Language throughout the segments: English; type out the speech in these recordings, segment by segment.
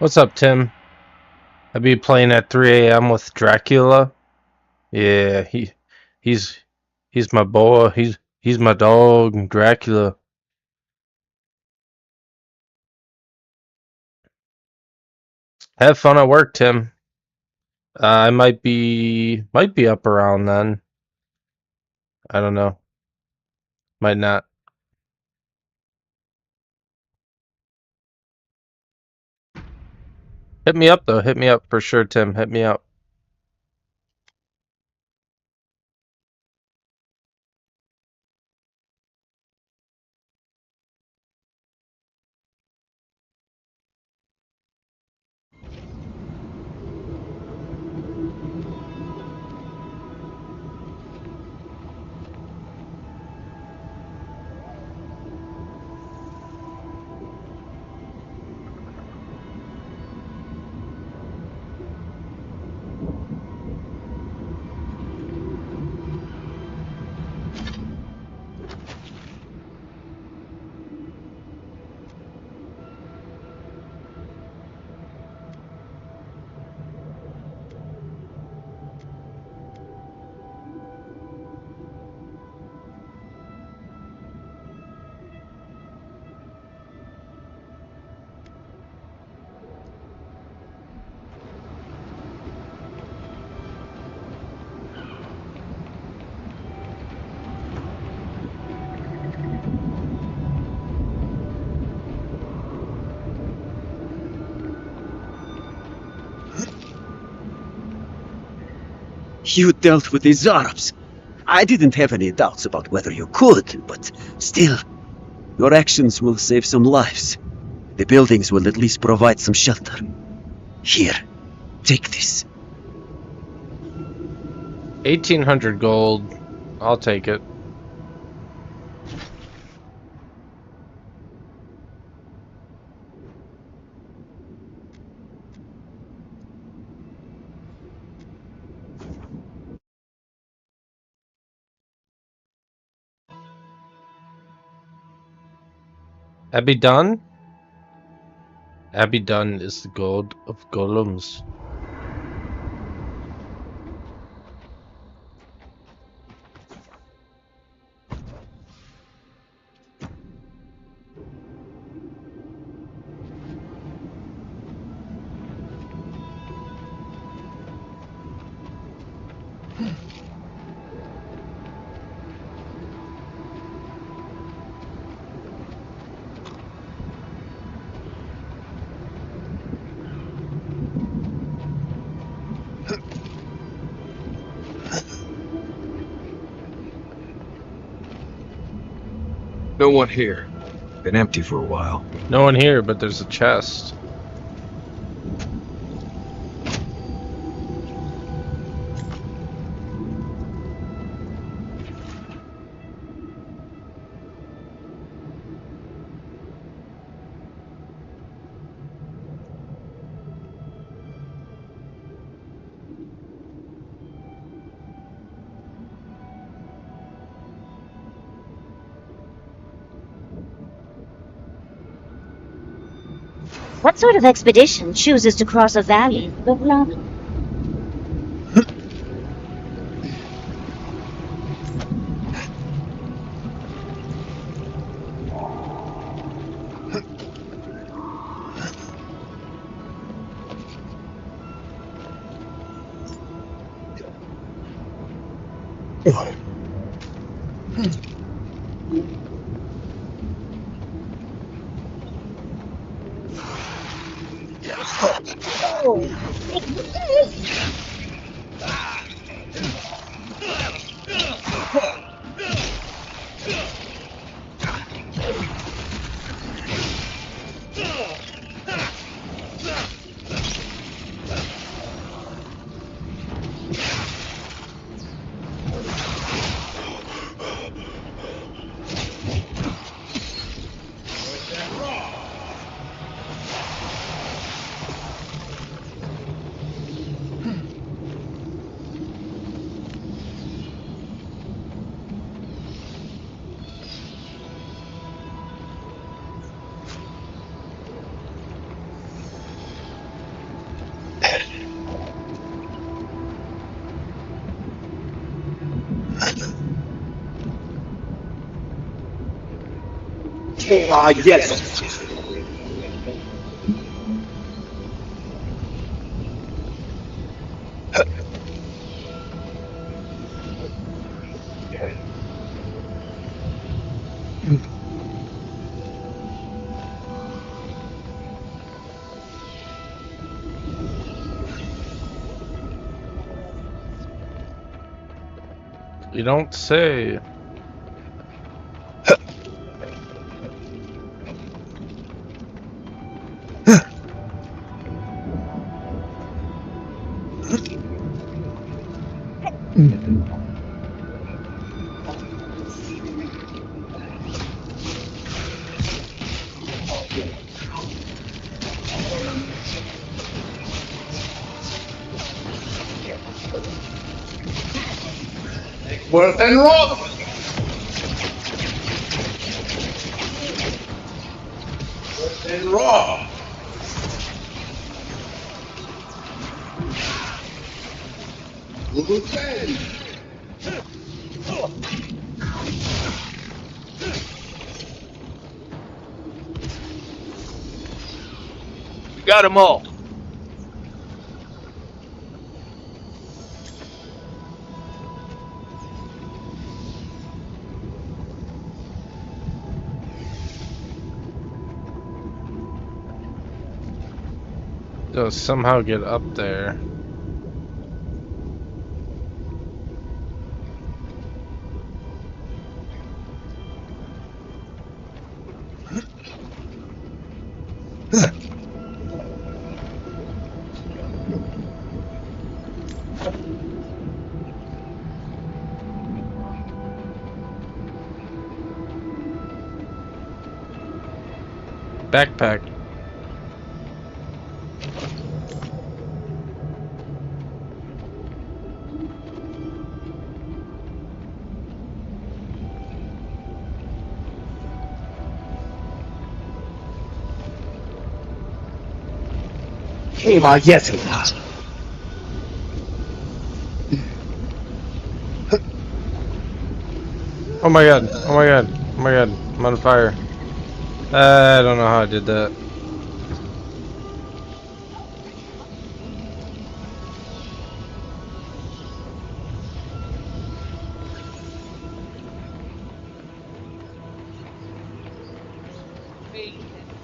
What's up, Tim? I be playing at 3 a.m. with Dracula. Yeah, he's he's my boy. He's my dog, Dracula. Have fun at work, Tim. I might be up around then. I don't know. Might not. Hit me up though. Hit me up for sure, Tim. Hit me up. You dealt with these Arabs. I didn't have any doubts about whether you could, but still, your actions will save some lives. The buildings will at least provide some shelter. Here, take this. 1800 gold. I'll take it. Abidan? Abidan is the gold of golems. No one here. Been empty for a while. No one here, but there's a chest. What sort of expedition chooses to cross a valley, Lovelock? Yes. You don't say. Worth and raw. Worth and raw. Lieutenant. We got them all. They'll somehow get up there. Backpack. Yes. Oh my god. Oh my god. Oh my god. I'm on fire. I don't know how I did that.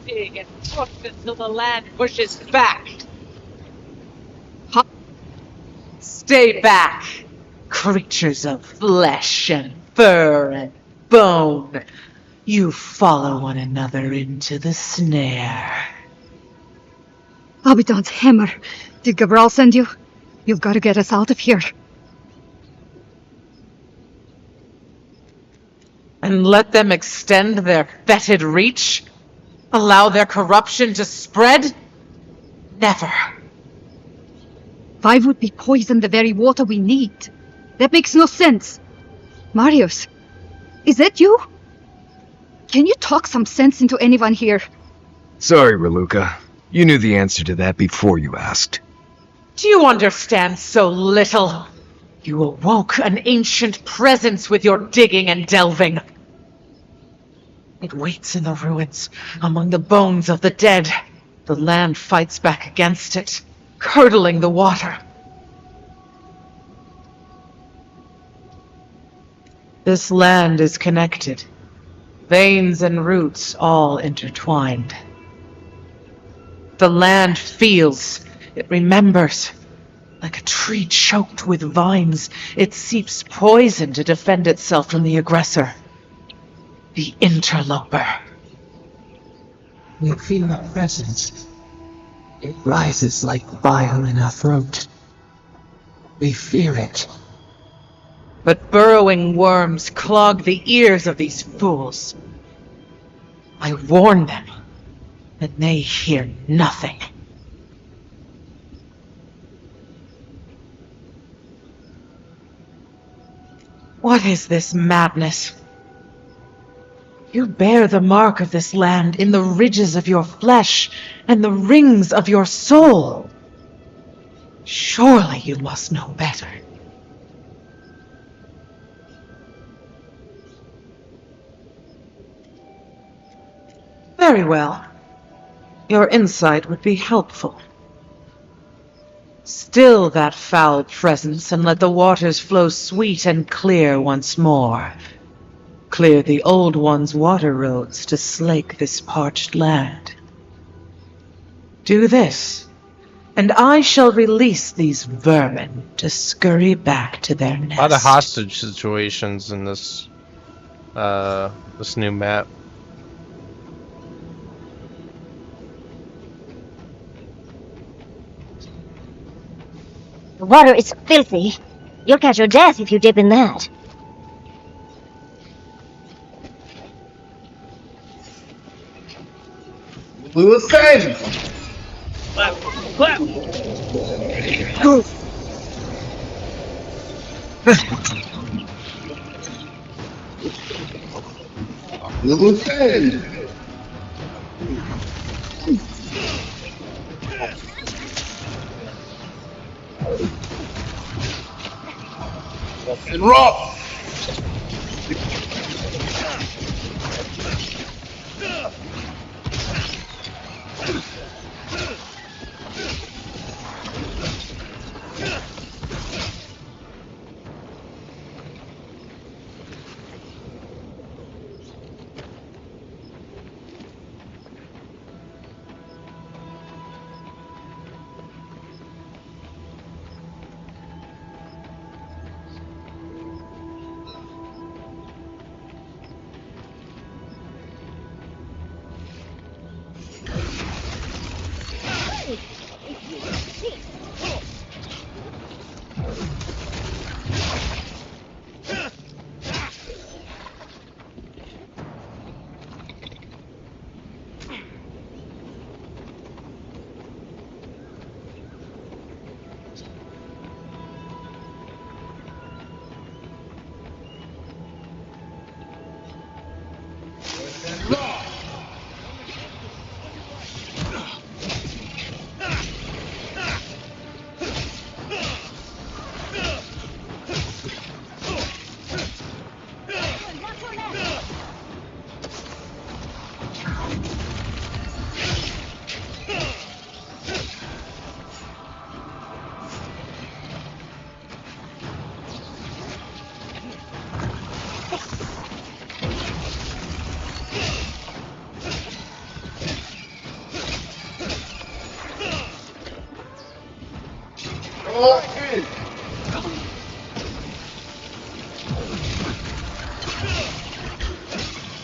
Dig and push until the land pushes back. Stay back, creatures of flesh and fur and bone. You follow one another into the snare. Abaddon's hammer. Did Gabral send you? You've got to get us out of here. And let them extend their fetid reach? Allow their corruption to spread? Never. 5 would be poison the very water we need. That makes no sense. Marius, is that you? Can you talk some sense into anyone here? Sorry, Raluca. You knew the answer to that before you asked. Do you understand so little? You awoke an ancient presence with your digging and delving. It waits in the ruins, among the bones of the dead. The land fights back against it, curdling the water. This land is connected. Veins and roots all intertwined. The land feels, it remembers. Like a tree choked with vines, it seeps poison to defend itself from the aggressor. The interloper. We feel a presence. It rises like bile in our throat. We fear it. But burrowing worms clog the ears of these fools. I warn them, and they hear nothing. What is this madness? You bear the mark of this land in the ridges of your flesh and the rings of your soul. Surely you must know better. Very well. Your insight would be helpful. Still that foul presence, and let the waters flow sweet and clear once more. Clear the old one's water roads to slake this parched land. Do this, and I shall release these vermin to scurry back to their nest. A lot of hostage situations in this this new map. The water is filthy. You'll catch your death if you dip in that. We will save. We will save. And rock.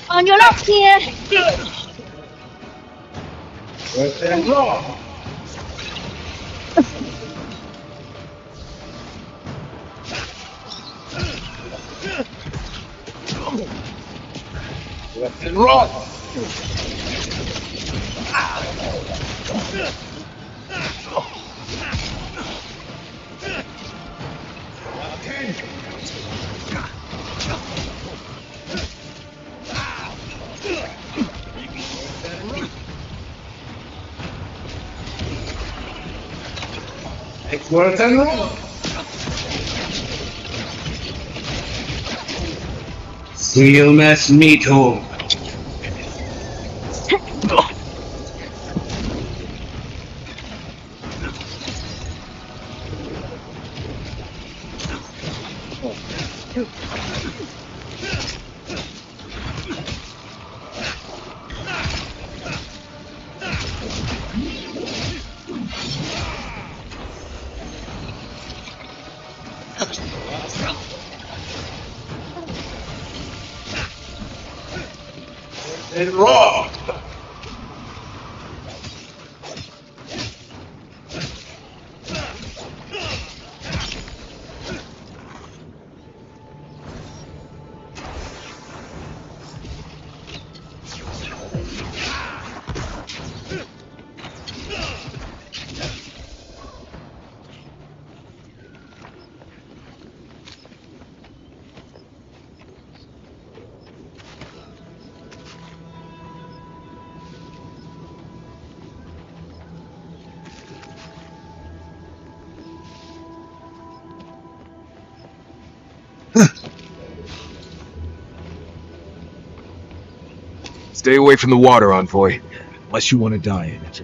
On your left here. And rock. And rock. Export and roll. Seal mass meto. And rock. Stay away from the water, Envoy. Unless you want to die in it.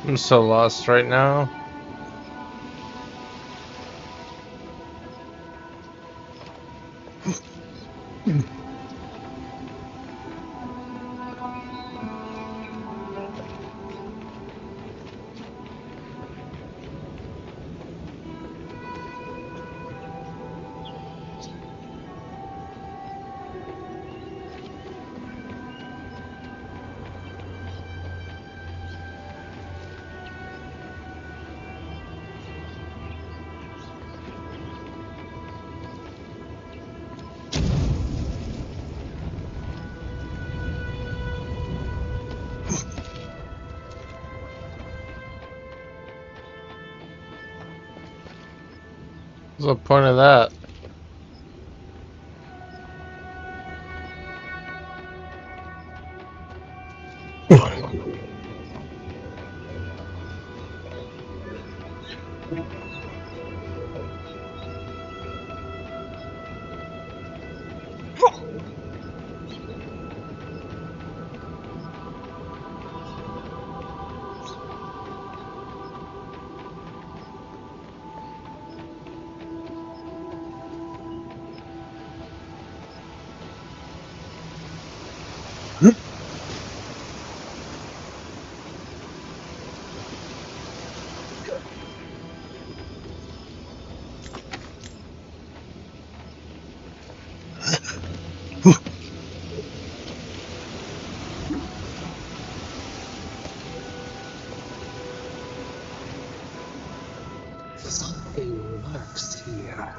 I'm so lost right now. What's the point of that? Something lurks here.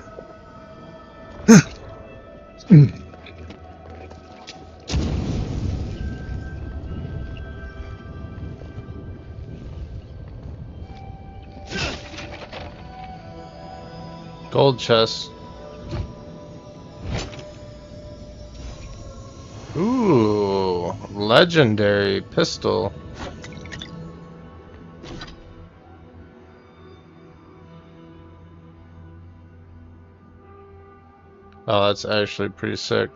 Gold chest. Ooh, legendary pistol. Oh, that's actually pretty sick.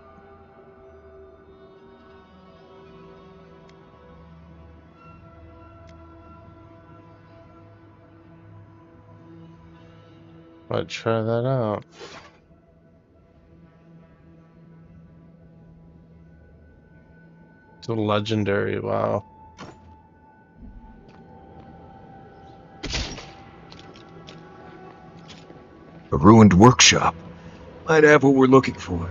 I'll try that out. It's a legendary, wow. A ruined workshop. Might have what we're looking for.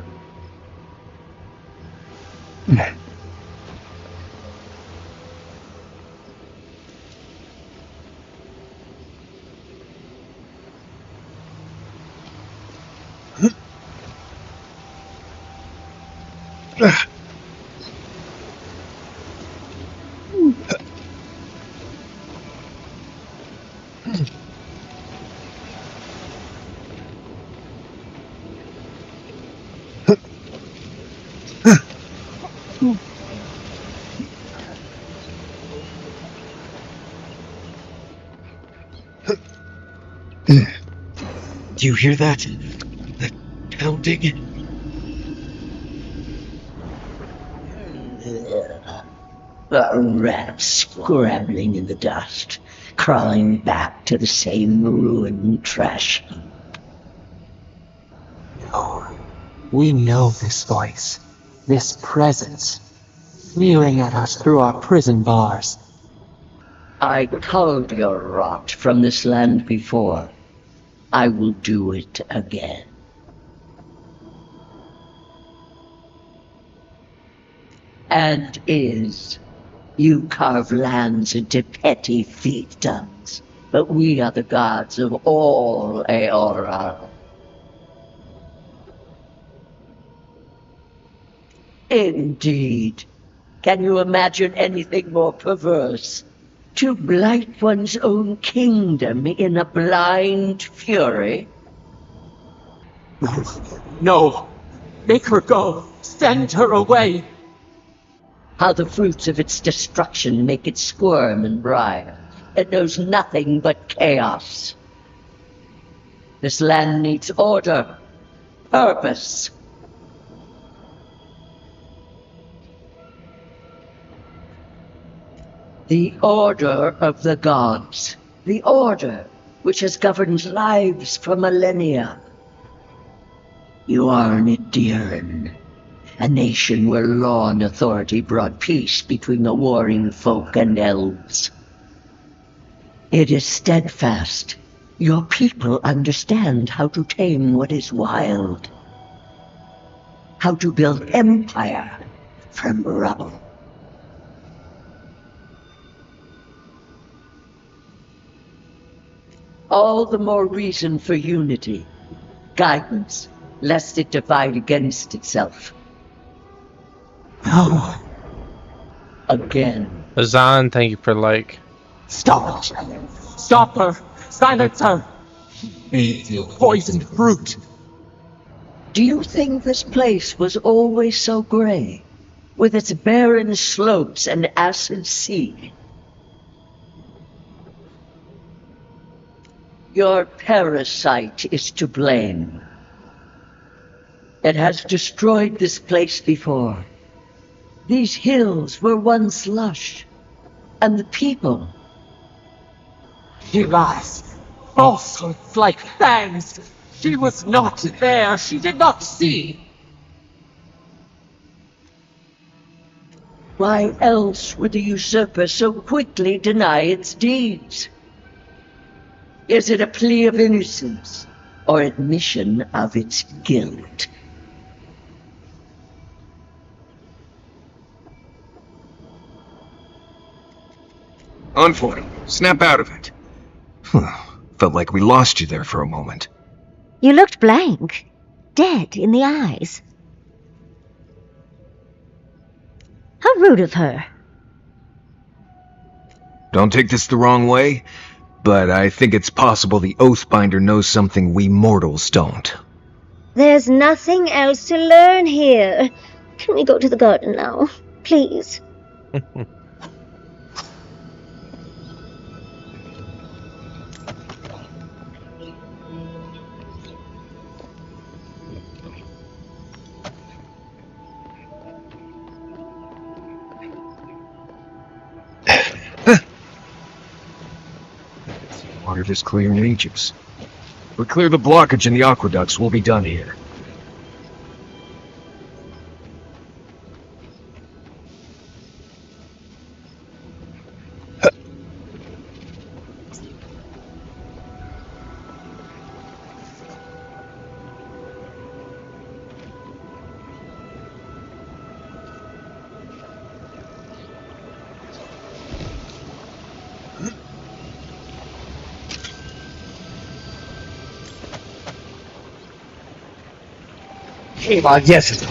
Do you hear that? That pounding? Rats scrambling in the dust, crawling back to the same ruined trash heap. No. We know this voice, this presence, leering at us through our prison bars. I culled your rot from this land before. I will do it again. And you carve lands into petty fiefdoms, but we are the gods of all Aora. Indeed. Can you imagine anything more perverse? To blight one's own kingdom in a blind fury? No! Make her go! Send her away! How the fruits of its destruction make it squirm and writhe. It knows nothing but chaos. This land needs order, purpose. The order of the gods. The order which has governed lives for millennia. You are an Idiran, a nation where law and authority brought peace between the warring folk and elves. It is steadfast. Your people understand how to tame what is wild. How to build empire from rubble. All the more reason for unity, guidance, lest it divide against itself. No! Again. Azan, thank you for like. Stop it! Stop her! Silence her! You poisoned brute! Do you think this place was always so gray, with its barren slopes and acid sea? Your parasite is to blame. It has destroyed this place before. These hills were once lush, and the people. She lies. Falsehoods like fangs. She was not there. She did not see. Why else would the usurper so quickly deny its deeds? Is it a plea of innocence, or admission of its guilt? On for it. Snap out of it. Felt like we lost you there for a moment. You looked blank, dead in the eyes. How rude of her. Don't take this the wrong way, but I think it's possible the Oathbinder knows something we mortals don't. There's nothing else to learn here. Can we go to the garden now, please? Water this clear in ages. If we clear the blockage in the aqueducts, we'll be done here. Yes.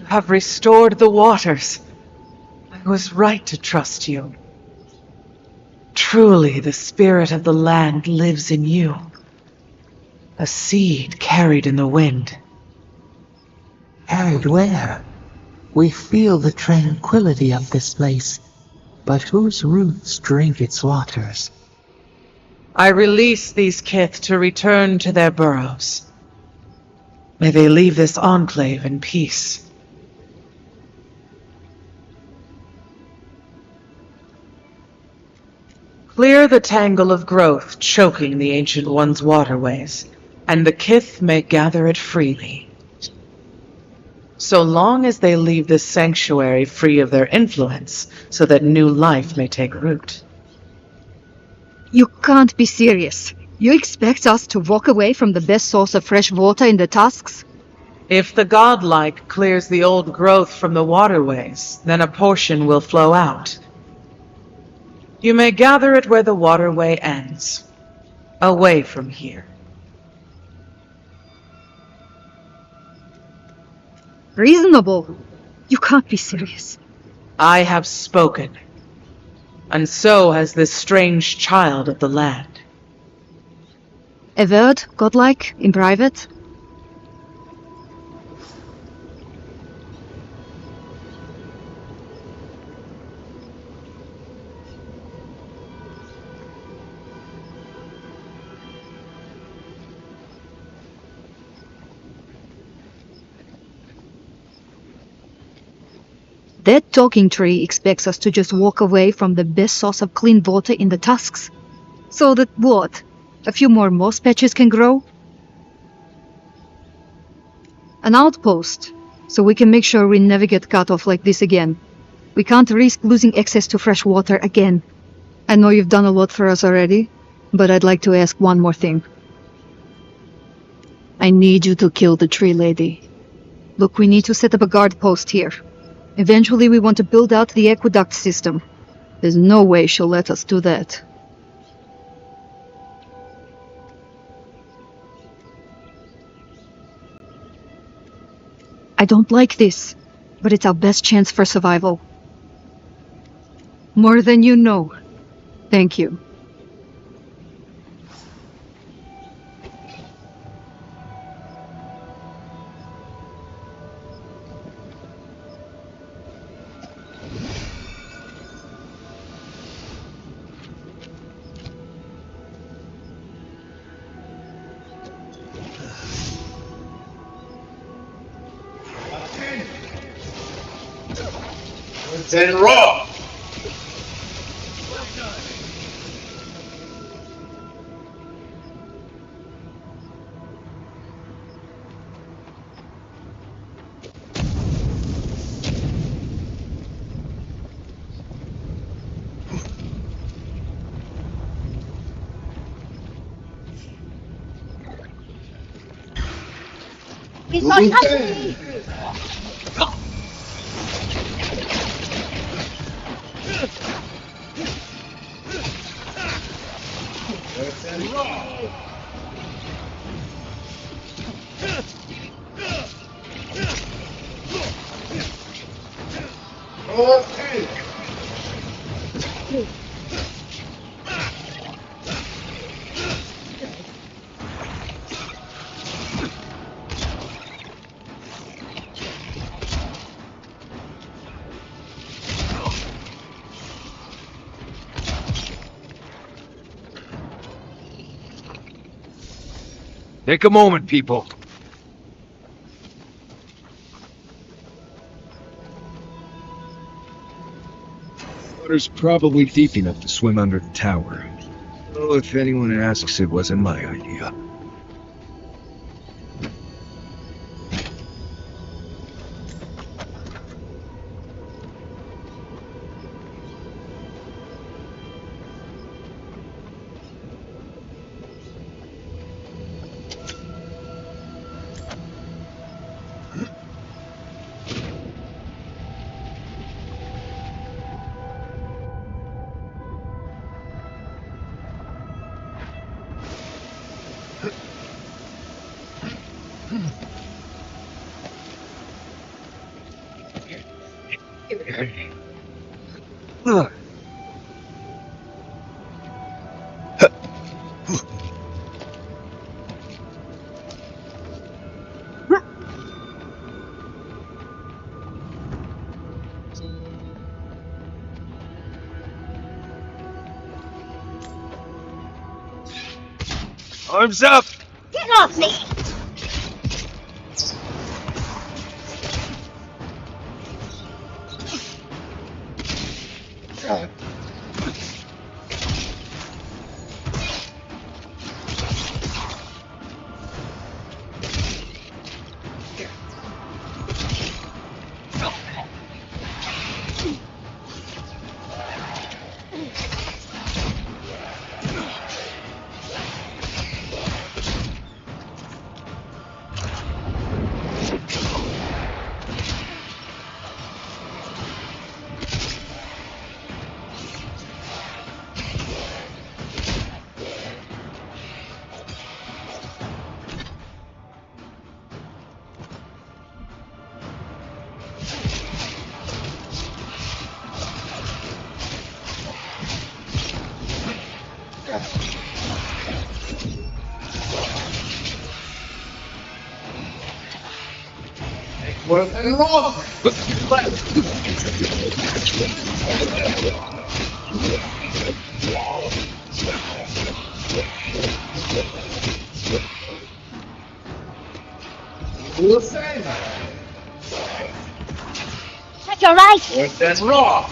have restored the waters. I was right to trust you. Truly, the spirit of the land lives in you. A seed carried in the wind. Carried where? We feel the tranquility of this place, but whose roots drink its waters? I release these kith to return to their burrows. May they leave this enclave in peace. Clear the tangle of growth choking the Ancient One's waterways, and the kith may gather it freely. So long as they leave this sanctuary free of their influence, so that new life may take root. You can't be serious. You expect us to walk away from the best source of fresh water in the Tusks? If the godlike clears the old growth from the waterways, then a portion will flow out. You may gather it where the waterway ends, away from here. Reasonable. You can't be serious. I have spoken, and so has this strange child of the land. A word, godlike, in private? That talking tree expects us to just walk away from the best source of clean water in the Tusks. So that what? A few more moss patches can grow? An outpost, so we can make sure we never get cut off like this again. We can't risk losing access to fresh water again. I know you've done a lot for us already, but I'd like to ask one more thing. I need you to kill the tree lady. Look, we need to set up a guard post here. Eventually we want to build out the aqueduct system. There's no way she'll let us do that. I don't like this, but it's our best chance for survival. More than you know. Thank you. Then raw! He's not touching me! Take a moment, people. Water's probably deep enough to swim under the tower. Oh, if anyone asks, it wasn't my idea. Arms up! Get off me! Check your right! That's wrong.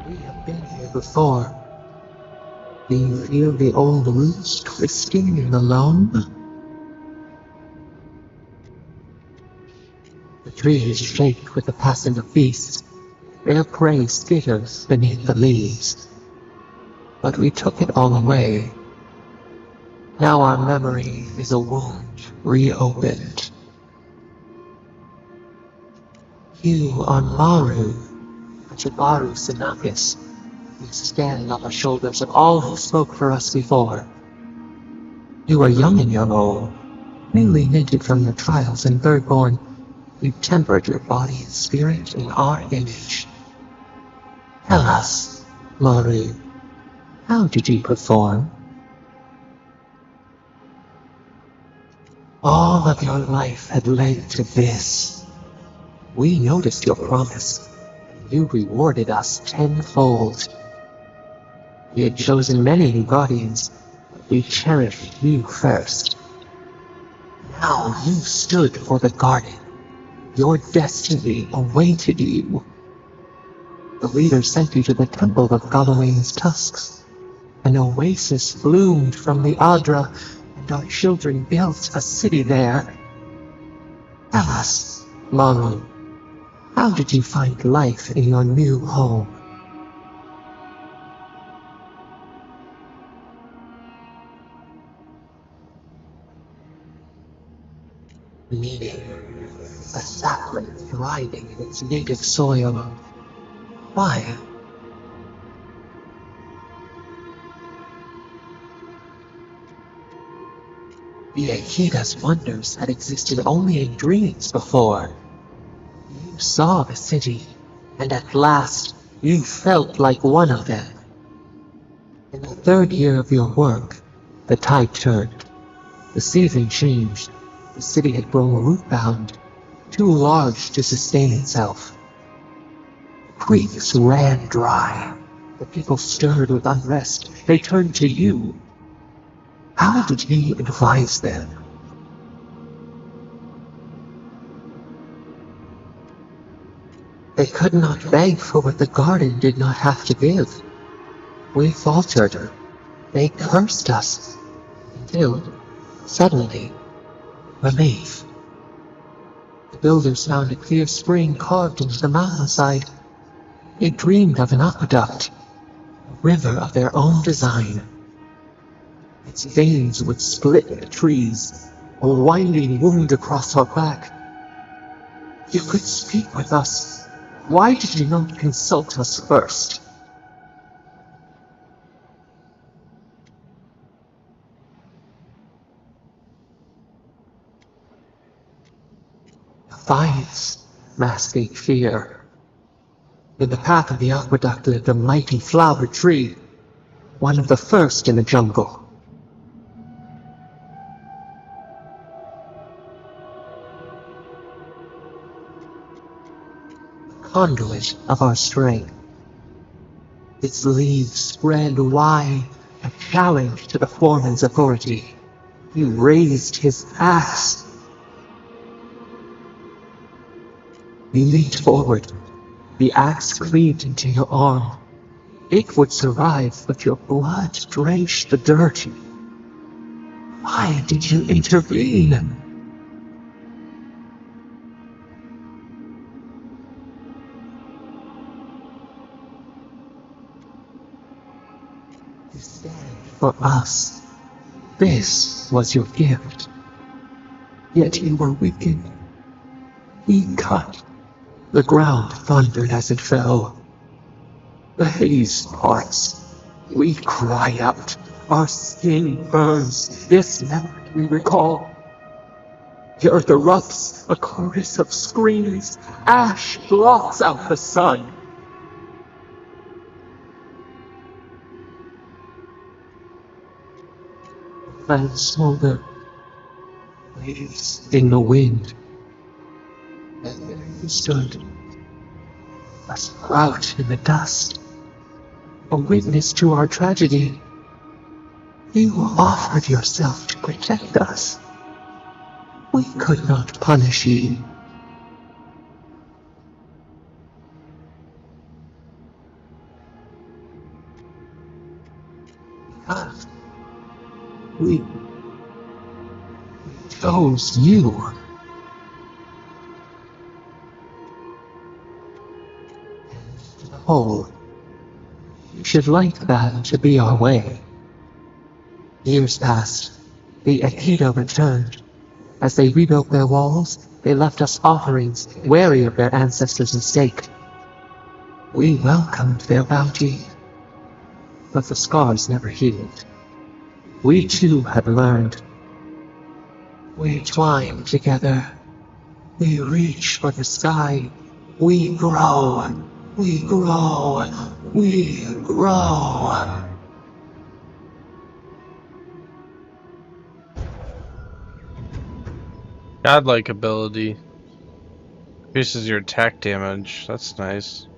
We have been here before. Do you feel the old roots twisting in the loam? The trees shake with the passing of beasts. Their prey skitters beneath the leaves. But we took it all away. Now our memory is a wound reopened. You are Maru, Chibaru Sinakis. We stand on the shoulders of all who spoke for us before. You are young in your role, newly minted from your trials in Birdborn. You tempered your body and spirit in our image. Tell us, Maru, how did you perform? All of your life had led to this. We noticed your promise. You rewarded us tenfold. We had chosen many new guardians, but we cherished you first. Now you stood for the garden. Your destiny awaited you. The leader sent you to the temple of Galawain's tusks. An oasis bloomed from the Adra, and our children built a city there. Tell us, Maru, how did you find life in your new home? Meaning, a sapling thriving in its native soil. Why? The Aikida's wonders had existed only in dreams before. You saw the city, and at last you felt like one of them. In the third year of your work, the tide turned. The season changed. The city had grown root-bound, too large to sustain itself. Creeks ran dry. The people stirred with unrest. They turned to you. How did you advise them? They could not beg for what the garden did not have to give. We faltered. They cursed us. Until, suddenly, relief. The builders found a clear spring carved into the mountainside. They dreamed of an aqueduct, a river of their own design. Its veins would split the trees, a winding wound across our back. You could speak with us. Why did you not consult us first? Defiance, masking fear. In the path of the aqueduct lived a mighty flower tree, one of the first in the jungle. Conduit of our strength. Its leaves spread wide, a challenge to the foreman's authority. He raised his axe. You leaned forward. The axe cleaved into your arm. It would survive, but your blood drenched the dirt. Why did you intervene? You stand for us. This was your gift. Yet you were weakened. We cut. The ground thundered as it fell. The haze parts. We cry out. Our skin burns. This memory we recall. The earth erupts, a chorus of screams. Ash blots out the sun. Plants smolder. Leaves in the wind. And there you stood, a sprout in the dust, a witness to our tragedy. You offered yourself to protect us. We could not punish you. Because we chose you. Oh, you should like that to be our way. Years passed. The Aikido returned. As they rebuilt their walls, they left us offerings, wary of their ancestors' mistake. We welcomed their bounty, but the scars never healed. We too had learned. We twine together. We reach for the sky. We grow. We grow. We grow. Godlike ability. Increases your attack damage. That's nice.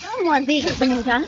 Someone beat us, Anita.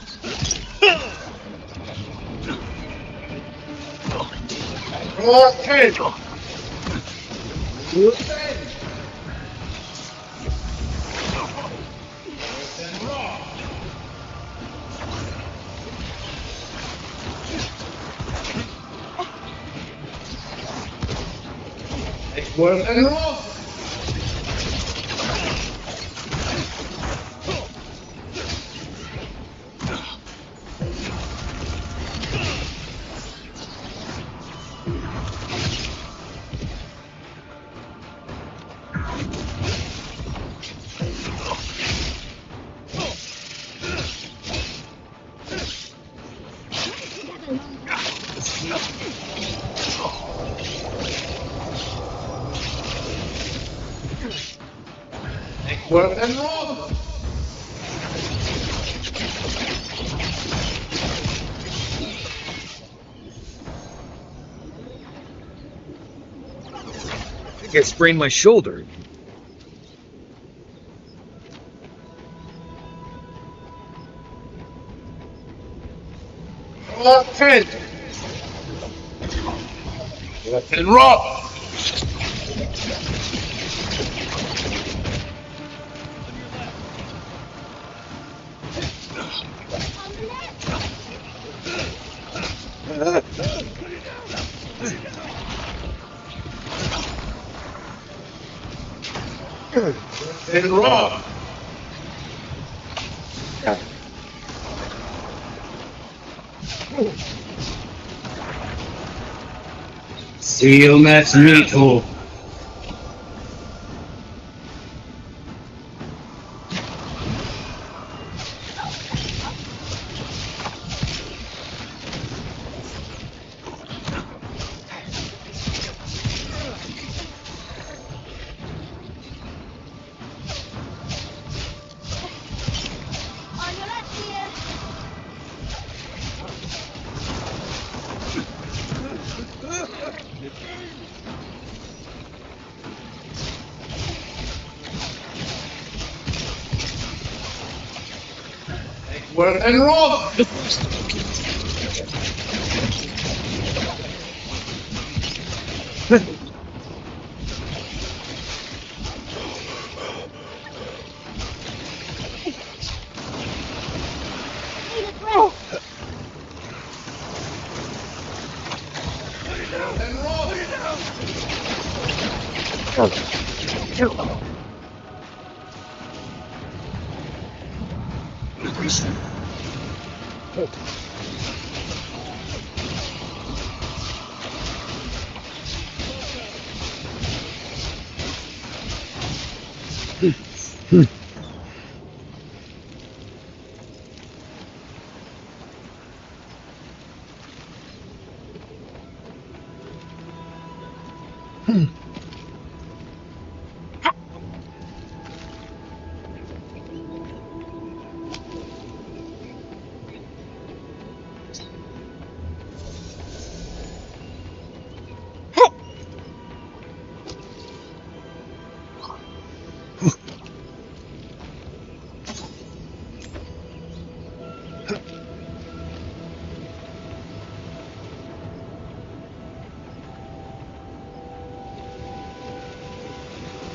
think I sprained my shoulder. And Rob! And Rob! See you next meet, fool. Well, and Rob!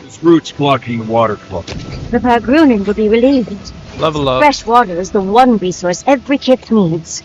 This route's blocking the water flow. The Pagrunin will be relieved. Level up. Fresh water is the one resource every kith needs.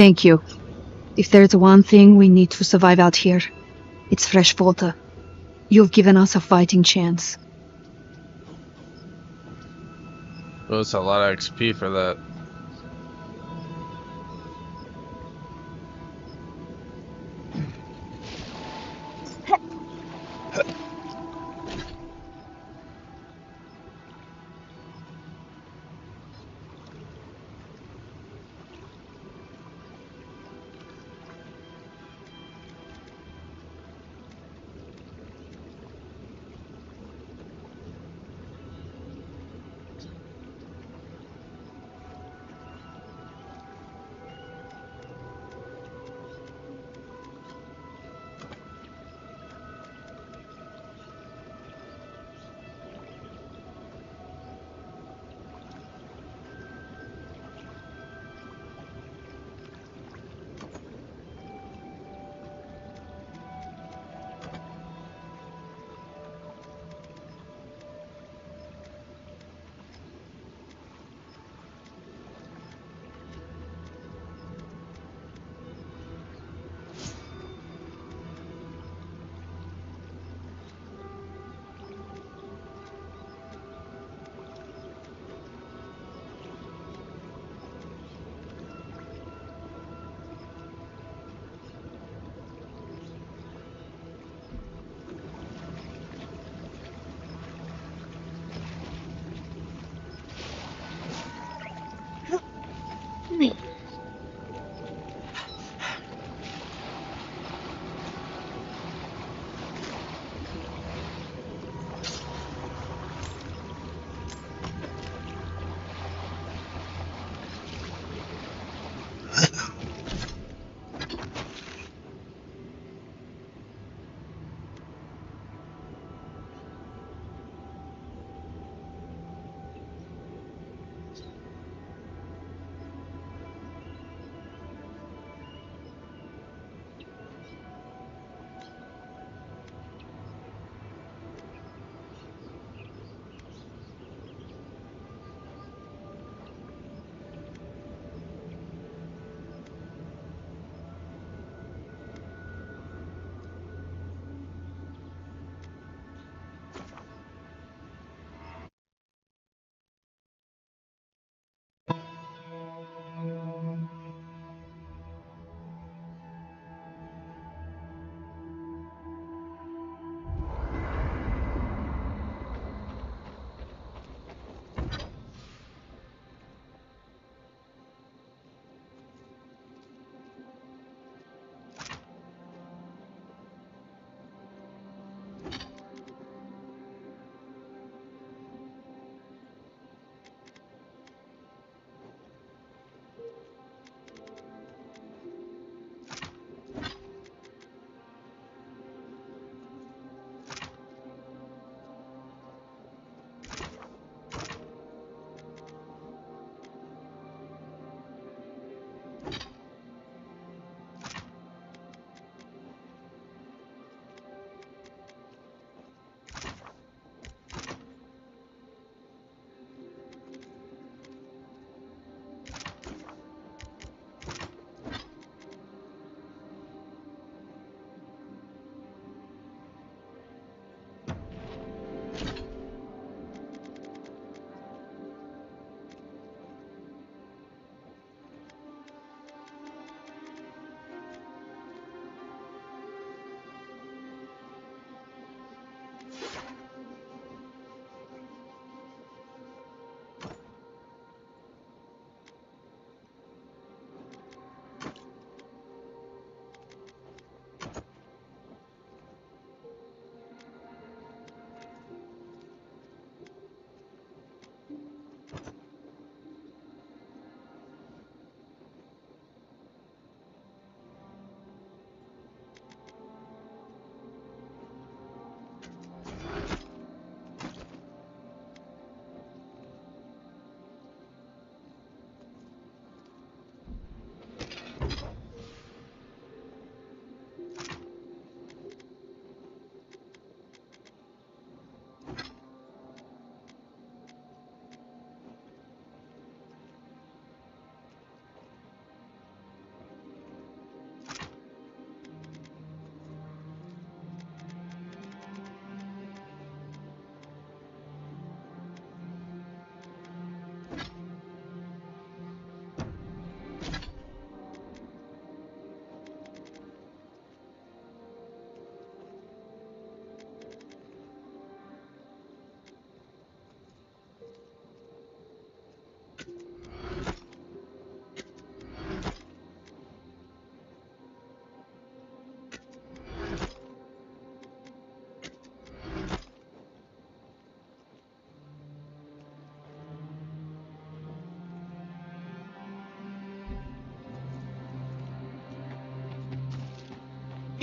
Thank you. If there's one thing we need to survive out here, it's fresh water. You've given us a fighting chance. Oh, it's a lot of XP for that. doing?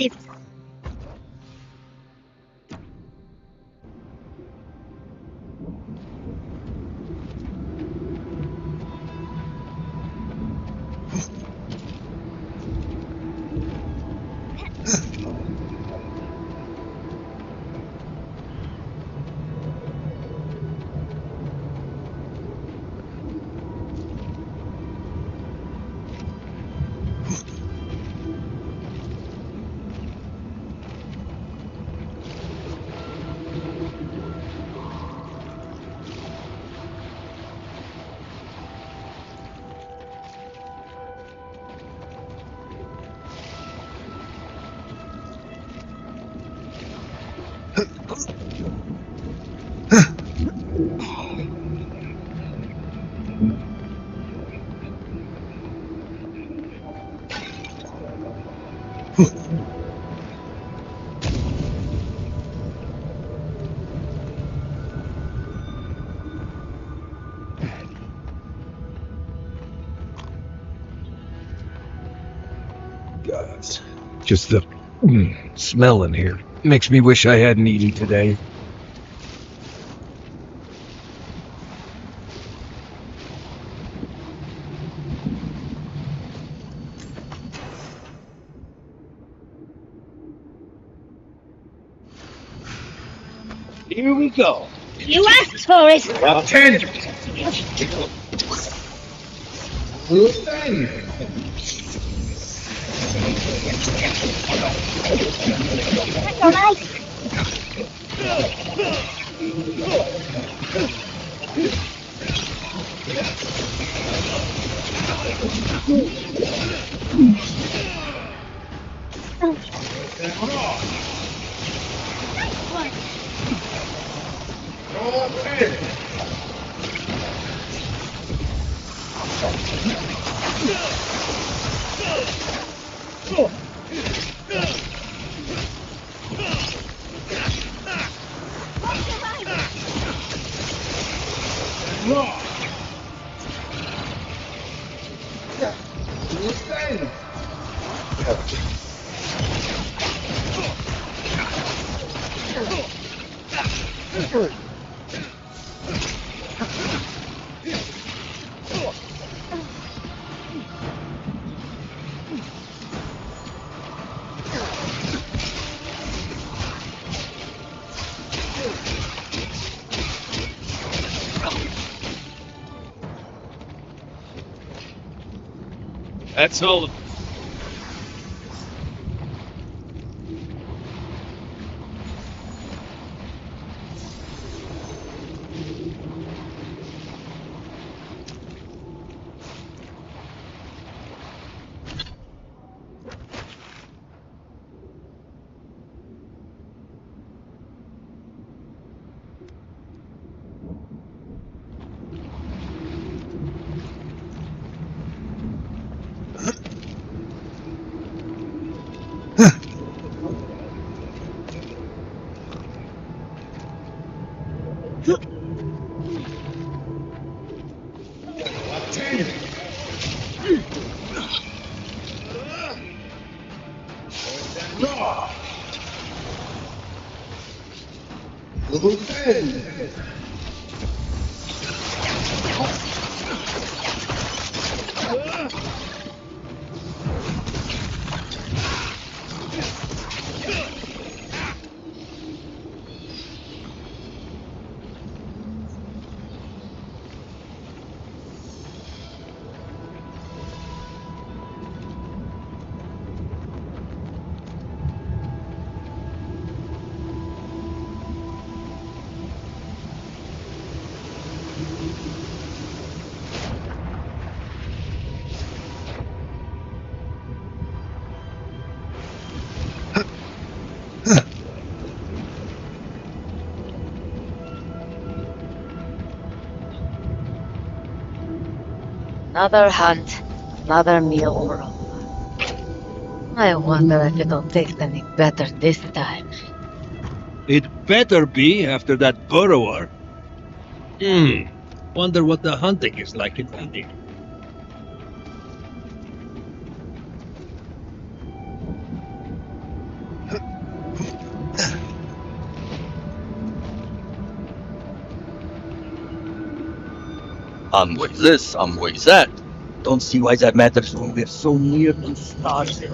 This Guys, just the smell in here makes me wish I hadn't eaten today. Here we go. You asked for it! Now 10. Listen. All right. That's all. Another hunt, another meal for all. I wonder if it'll taste any better this time. It better be after that burrower. Wonder what the hunting is like in India. I'm with this, I'm with that. Don't see why that matters when we're so near to starting.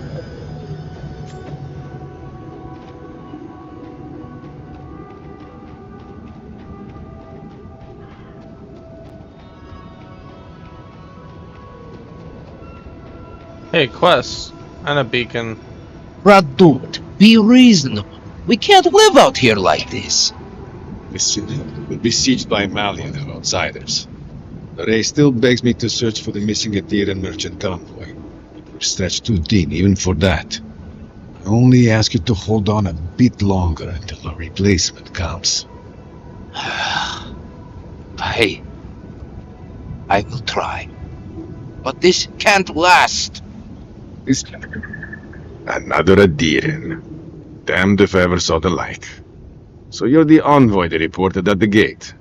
Hey, Quest. And a beacon. Radut, be reasonable. We can't live out here like this. Listen, we're besieged by Malian and outsiders. The Ray still begs me to search for the missing Atiran merchant convoy. We're stretched too thin, even for that. I only ask you to hold on a bit longer until a replacement comes. Hey, I will try. But this can't last. Another Adiran. Damned if I ever saw the like. So you're the envoy they reported at the gate.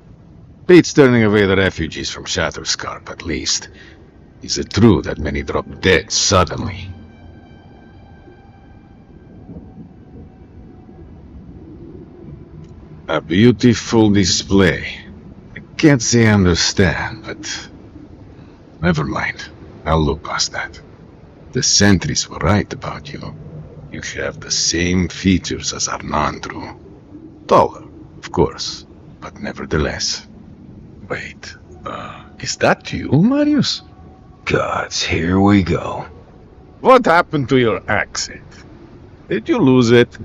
Beats turning away the refugees from Shatterscarp, at least. Is it true that many drop dead suddenly? A beautiful display. I can't say I understand, but... never mind. I'll look past that. The sentries were right about you. You have the same features as Arnandru. Taller, of course, but nevertheless. Wait, is that you, Marius? Gods, here we go. What happened to your accent? Did you lose it?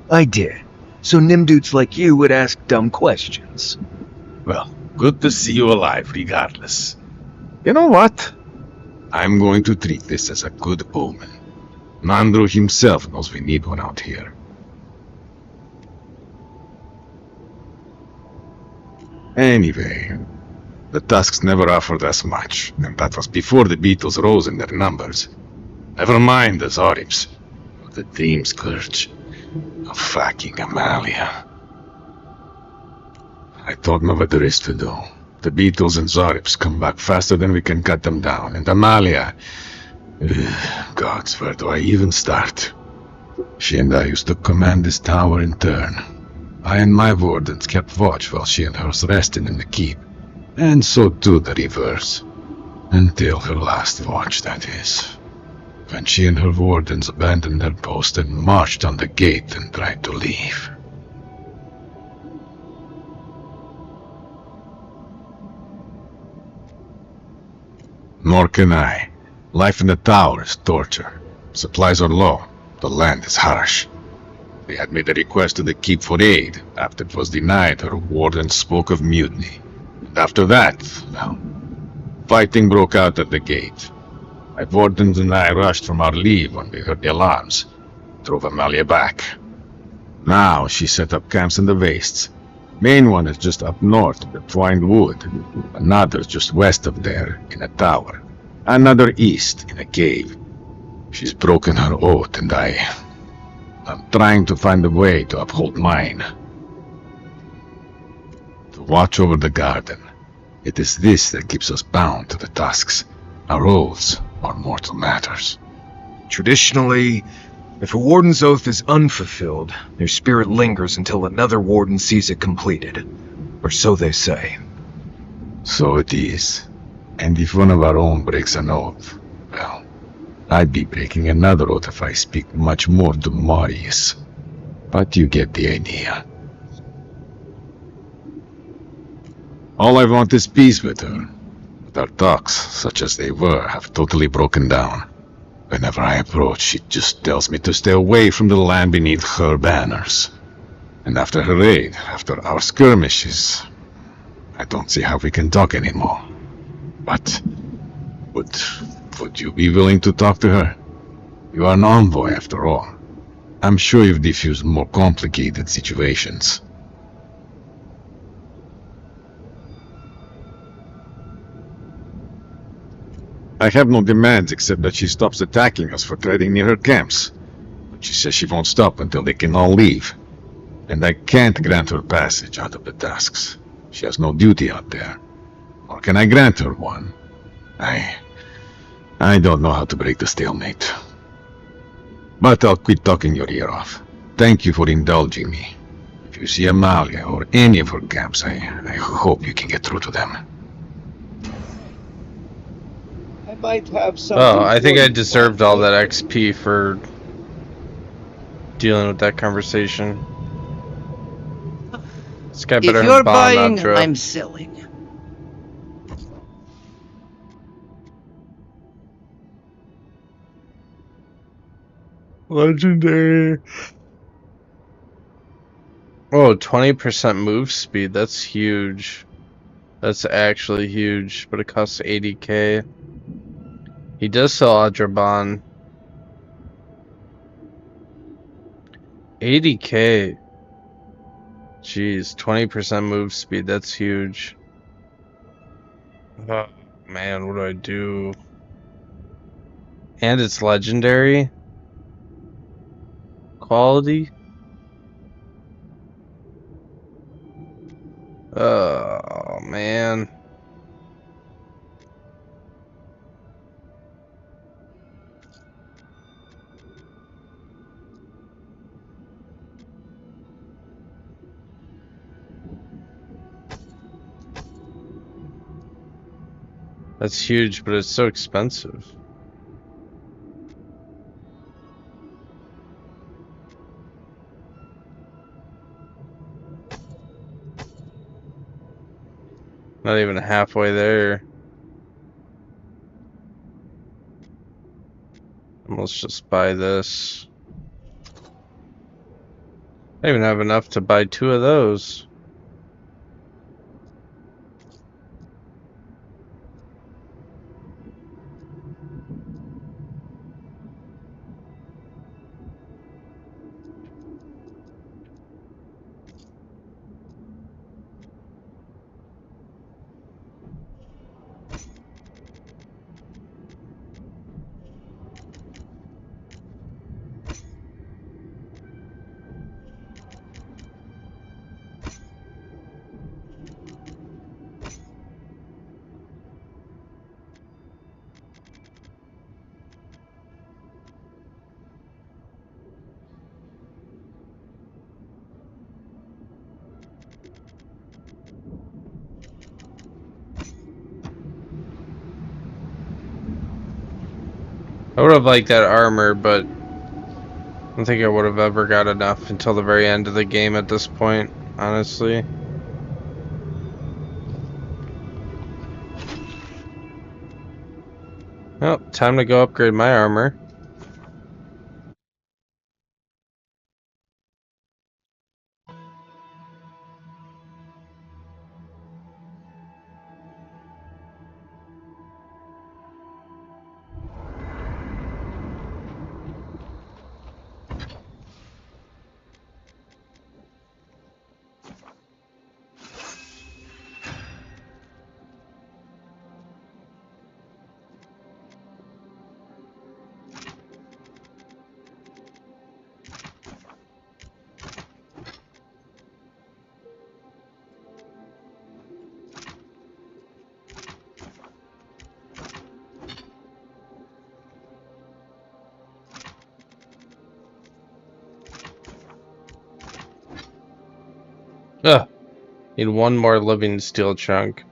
I did. So Nimdudes like you would ask dumb questions. Well, good to see you alive regardless. You know what? I'm going to treat this as a good omen. Nandru himself knows we need one out here. Anyway, the Tusks never offered us much, and that was before the Beetles rose in their numbers. Never mind the Zorips, or the Dream Scourge, of fucking Amalia. I don't know what there is to do. The Beetles and Zorips come back faster than we can cut them down, and Amalia... gods, where do I even start? She and I used to command this tower in turn. I and my wardens kept watch while she and hers rested in the keep. And so too the reverse. Until her last watch, that is. When she and her wardens abandoned their post and marched on the gate and tried to leave. Nor can I. Life in the tower is torture. Supplies are low. The land is harsh. They had made a request to the keep for aid. After it was denied, her warden spoke of mutiny. And after that, well, fighting broke out at the gate. My wardens and I rushed from our leave when we heard the alarms. Drove Amalia back. Now she set up camps in the wastes. Main one is just up north in the Twined Wood. Another just west of there, in a tower. Another east, in a cave. She's broken her oath, and I'm trying to find a way to uphold mine. To watch over the garden. It is this that keeps us bound to the Tusks. Our oaths are mortal matters. Traditionally, if a warden's oath is unfulfilled, their spirit lingers until another warden sees it completed. Or so they say. So it is. And if one of our own breaks an oath, well, I'd be breaking another oath if I speak much more to Marius. But you get the idea. All I want is peace with her. But our talks, such as they were, have totally broken down. Whenever I approach, she just tells me to stay away from the land beneath her banners. And after her raid, after our skirmishes, I don't see how we can talk anymore. But would you be willing to talk to her? You are an envoy, after all. I'm sure you've diffused more complicated situations. I have no demands except that she stops attacking us for treading near her camps. But she says she won't stop until they can all leave. And I can't grant her passage out of the Tusks. She has no duty out there. Or can I grant her one? I don't know how to break the stalemate. But I'll quit talking your ear off. Thank you for indulging me. If you see Amalia or any of her camps, I hope you can get through to them. I might have some. Oh, I think I deserved all that XP for dealing with that conversation. This guy better If have you're a bomb buying, outro. I'm selling. Legendary. Oh, 20% move speed. That's huge. That's actually huge, but it costs 80k. He does sell Adraban. 80k. Jeez, 20% move speed. That's huge. Oh, man, what do I do? And it's legendary? quality. Oh man. That's huge, but it's so expensive. Not even halfway there. Let's just buy this. I don't even have enough to buy 2 of those. I would have liked that armor, but I don't think I would have ever got enough until the very end of the game at this point, honestly. Well, time to go upgrade my armor. Ugh. Need one more living steel chunk.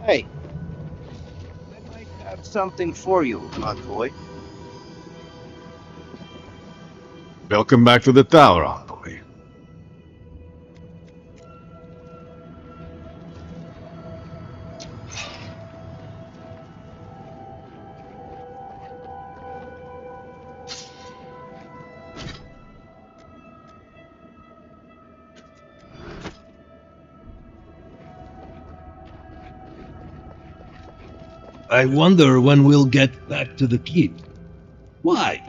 Hey, I might have something for you, envoy. Welcome back to the tower, envoy. I wonder when we'll get back to the keep. Why?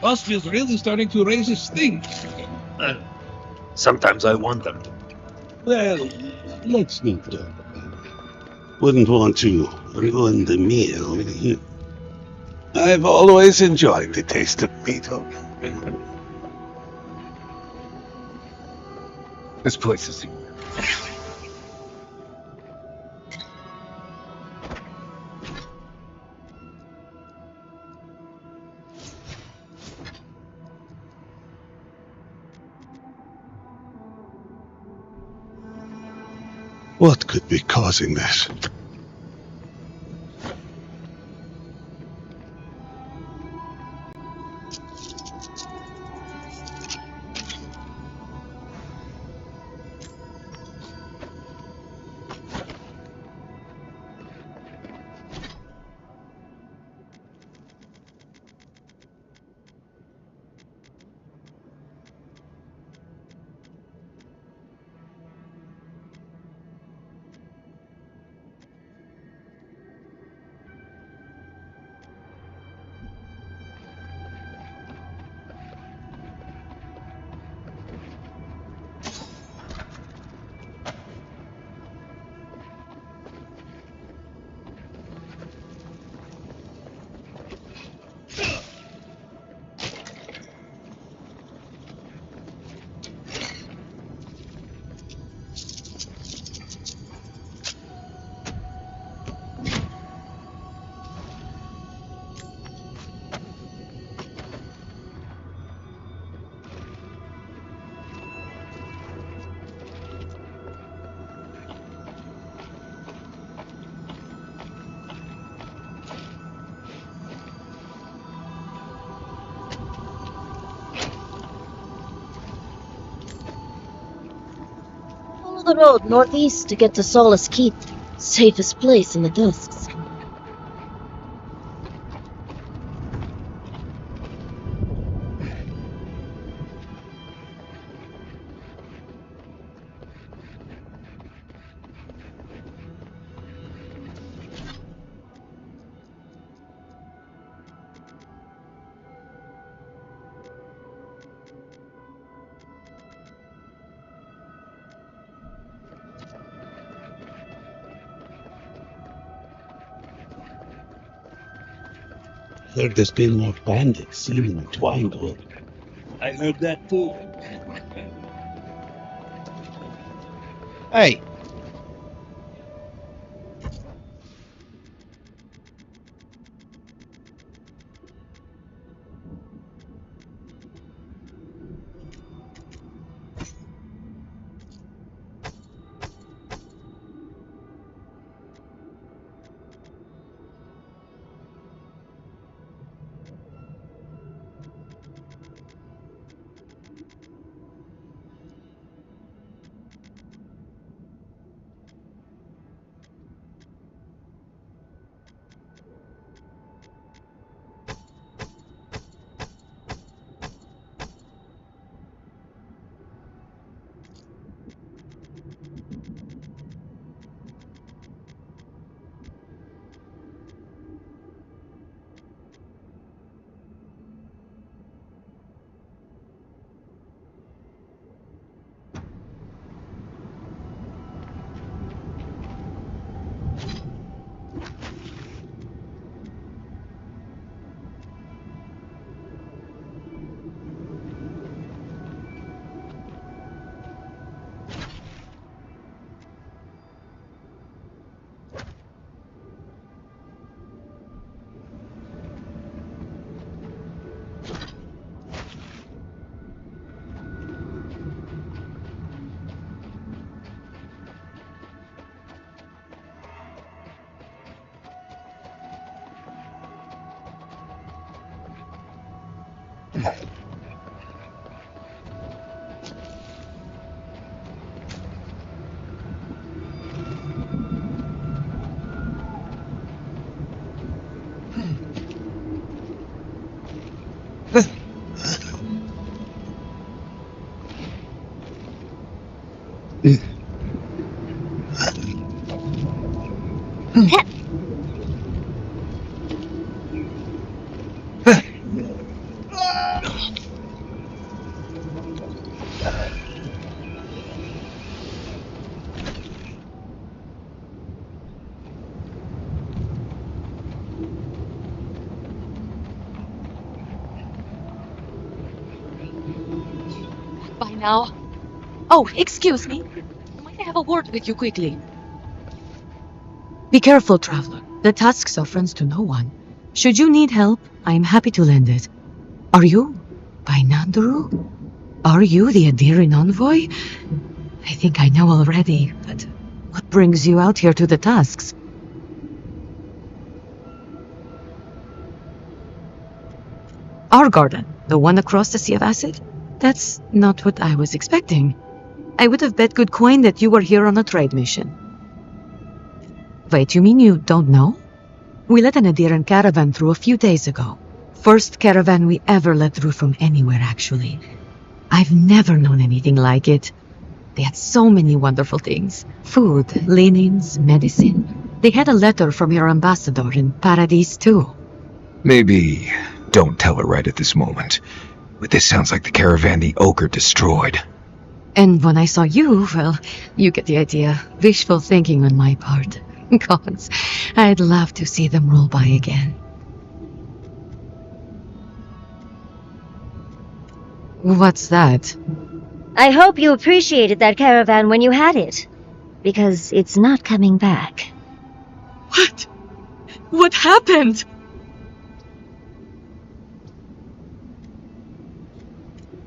Austria's really starting to raise his stink. Sometimes I wonder. Well, let's not talk. Wouldn't want to ruin the meal. I've always enjoyed the taste of meat. This place is... What could be causing this? the road northeast to get to Solace Keep. Safest place in the Tusks. Heard there's been more bandits seen in Twinewood. I heard that too. Hey, By now. Oh, excuse me. Might I have a word with you quickly? Be careful, traveler. The Tusks are friends to no one. Should you need help, I am happy to lend it. Are you by Nanduru? Are you the Adiran envoy? I think I know already, but what brings you out here to the Tusks? Our garden, the one across the Sea of Acid? That's not what I was expecting. I would have bet good coin that you were here on a trade mission. Wait, you mean you don't know? We let an Adiran caravan through a few days ago. First caravan we ever let through from anywhere, actually. I've never known anything like it. They had so many wonderful things. Food, linens, medicine. They had a letter from your ambassador in Paradise, too. Maybe don't tell her right at this moment. But this sounds like the caravan the ogre destroyed. And when I saw you, well, you get the idea. Wishful thinking on my part. Gods, I'd love to see them roll by again. What's that? I hope you appreciated that caravan when you had it. Because it's not coming back. What? What happened?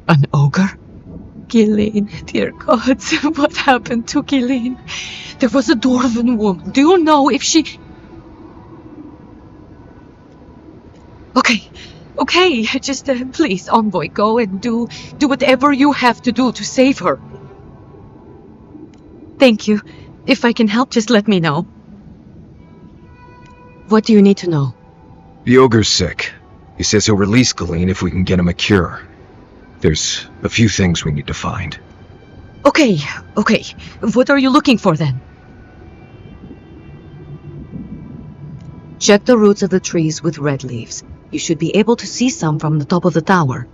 An ogre? Gilleen, dear gods, what happened to Gilleen? There was a dwarven woman. Do you know if she... Okay, just please, envoy, go and do whatever you have to do to save her. Thank you. If I can help, just let me know. What do you need to know? The ogre's sick. He says he'll release Galeen if we can get him a cure. There's a few things we need to find. Okay. What are you looking for then? Check the roots of the trees with red leaves. You should be able to see some from the top of the tower.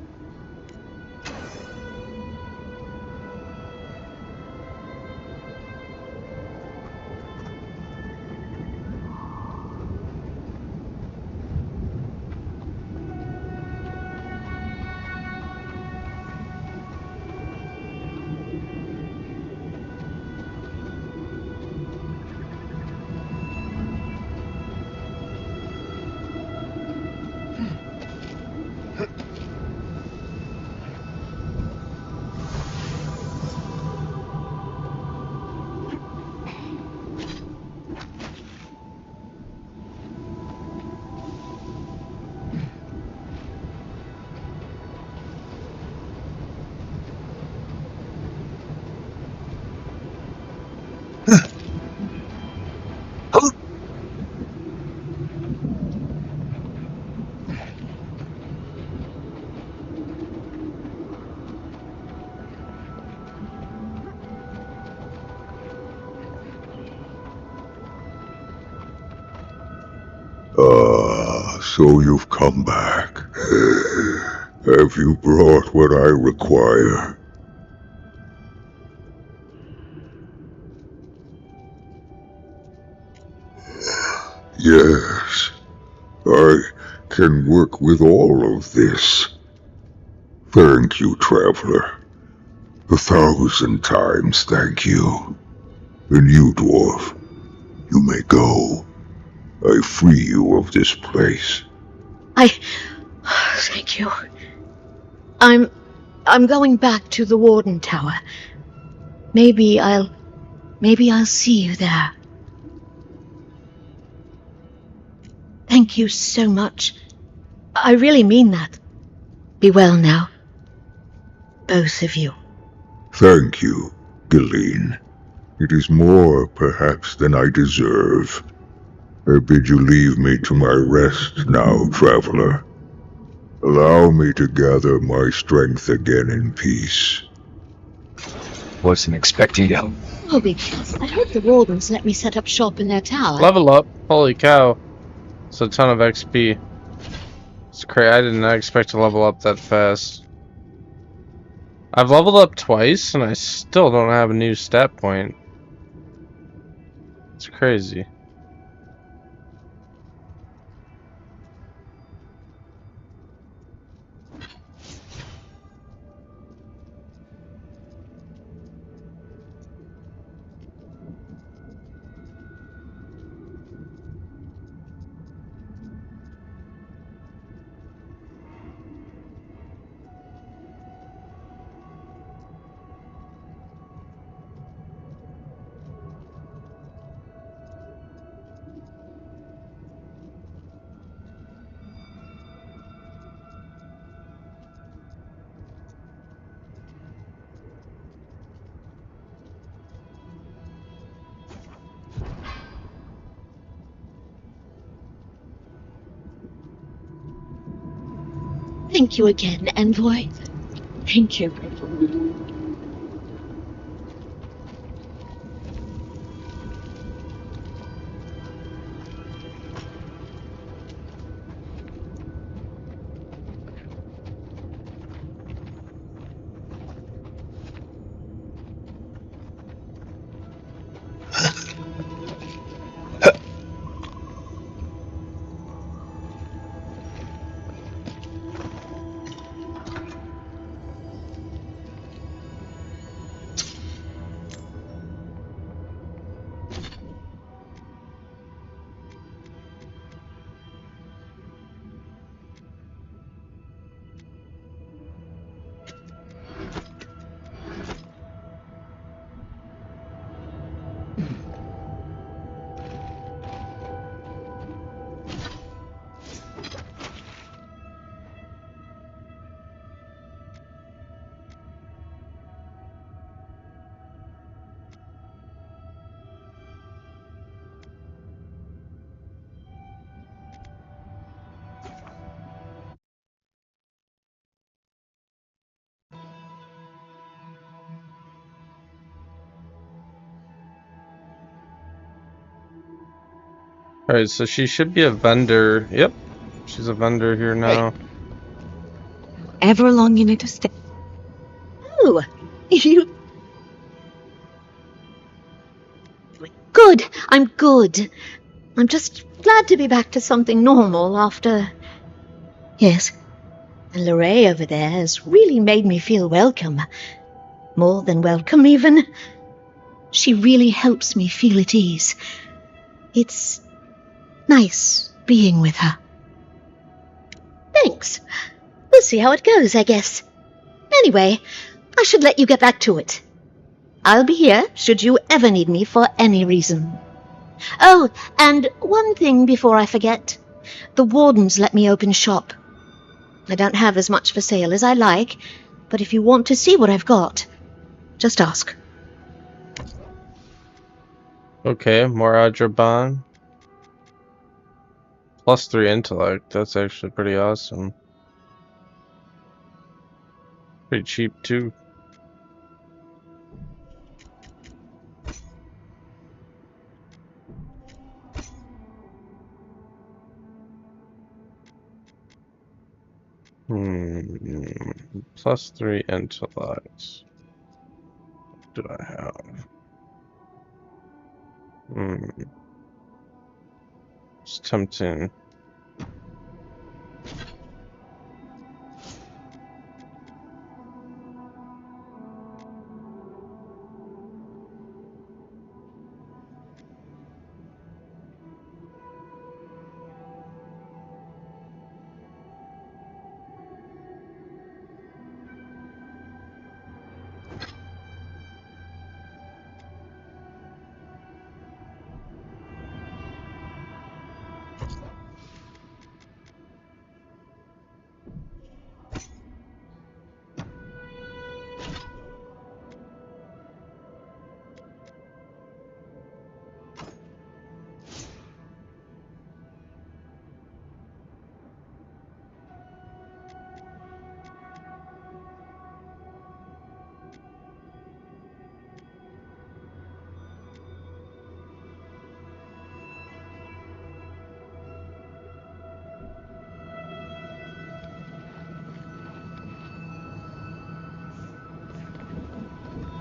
So you've come back. Have you brought what I require? Yes, I can work with all of this. Thank you, Traveler. 1,000 times thank you. And you, Dwarf, you may go. I free you of this place. Thank you. I'm going back to the Warden Tower. Maybe I'll see you there. Thank you so much. I really mean that. Be well now. Both of you. Thank you, Galeen. It is more, perhaps, than I deserve. I bid you leave me to my rest now, Traveler. Allow me to gather my strength again in peace. Wasn't expecting you. Obi, I hope the Wardens let me set up shop in their tower. Level up. Holy cow. It's a ton of XP. It's crazy. I did not expect to level up that fast. I've leveled up twice and I still don't have a new stat point. It's crazy. Thank you again, Envoy. Thank you. Alright, so she should be a vendor. Yep. She's a vendor here now. Ever long you need to stay. Oh, you... Good, I'm good. I'm just glad to be back to something normal after... Yes, and Lorraine over there has really made me feel welcome. More than welcome, even. She really helps me feel at ease. It's nice being with her. Thanks. We'll see how it goes, I guess. Anyway, I should let you get back to it. I'll be here should you ever need me for any reason. Oh, and one thing before I forget. The wardens let me open shop. I don't have as much for sale as I like, but if you want to see what I've got, just ask. Okay, more Adraban. +3 intellect. That's actually pretty awesome. Pretty cheap too. +3 intellect. What do I have? It's tempting.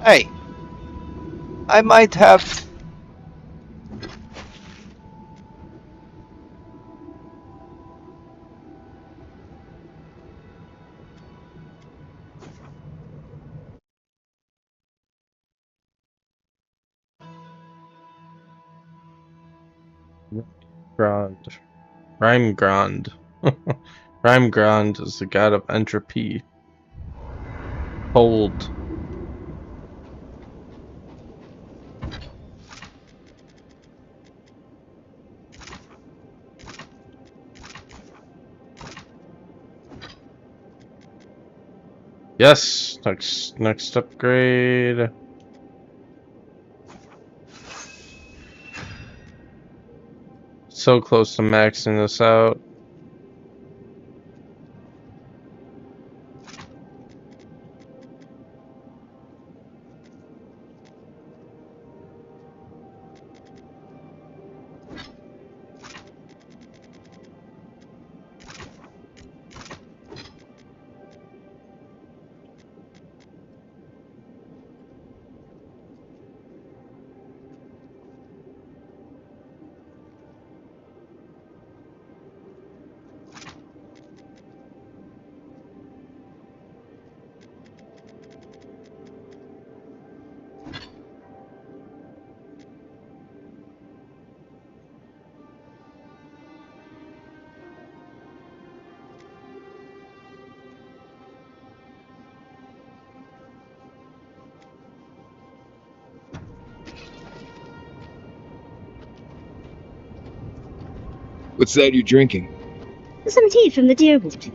Hey, I might have... Grand. Rhyme Grand. Rhyme Grand is the god of entropy. Cold. Yes, next upgrade. So close to maxing this out. What's that you're drinking? Some tea from the deer wood.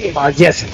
Yes.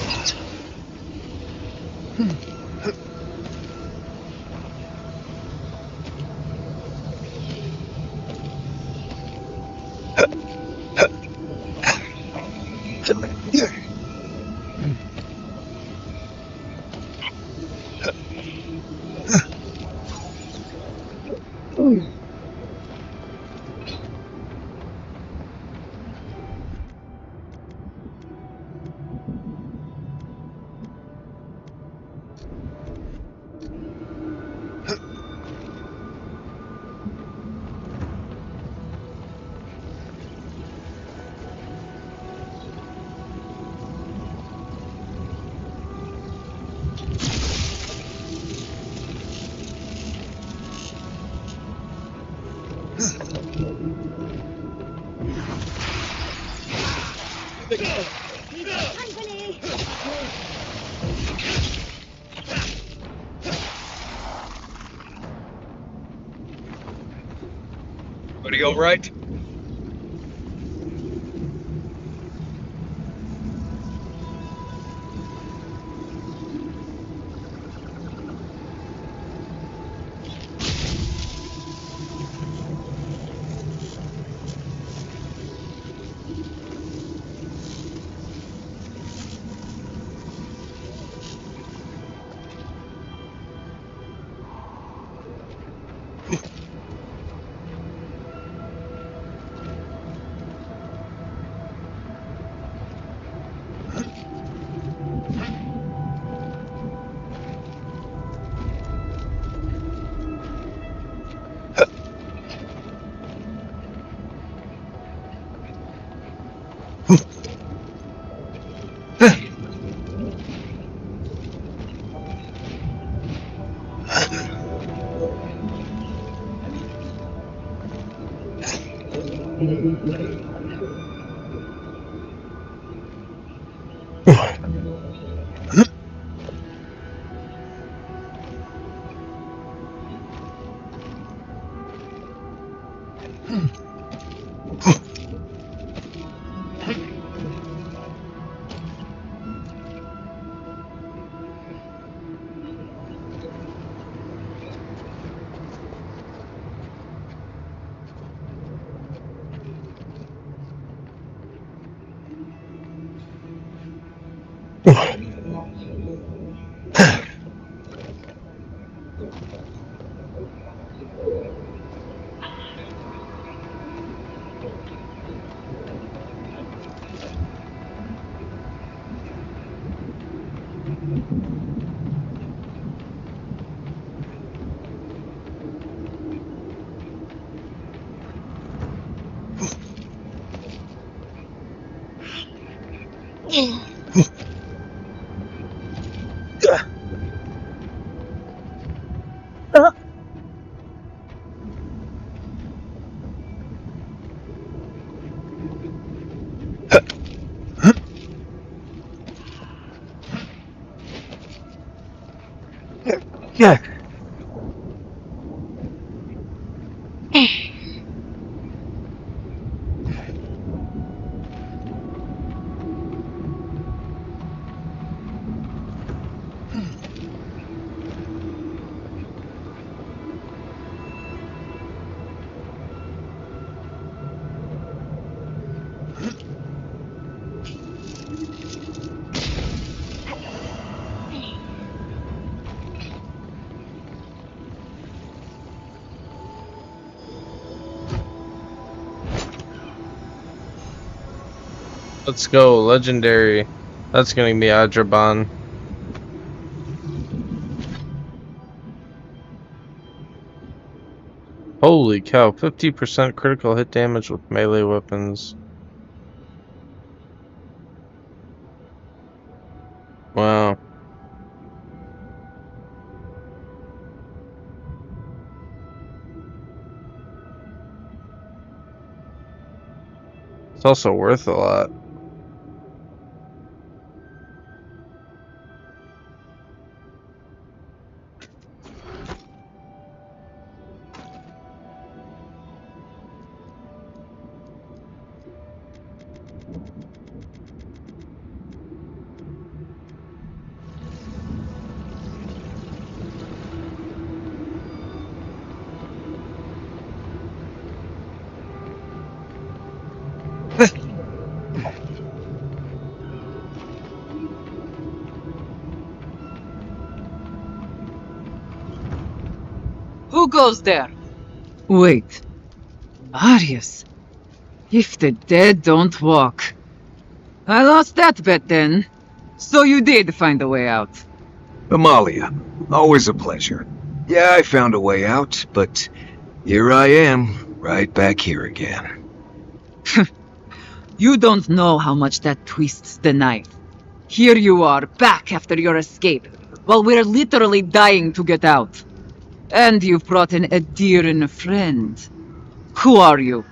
Everybody all right? Yeah. Let's go, legendary. That's gonna be Adraban. Holy cow, 50% critical hit damage with melee weapons. Wow. It's also worth a lot. Who goes there? Wait. Arius. If the dead don't walk. I lost that bet then. So you did find a way out. Amalia, always a pleasure. Yeah, I found a way out, but here I am, right back here again. You don't know how much that twists the knife. Here you are, back after your escape, while we're literally dying to get out. And you've brought in a dear and a friend. Who are you?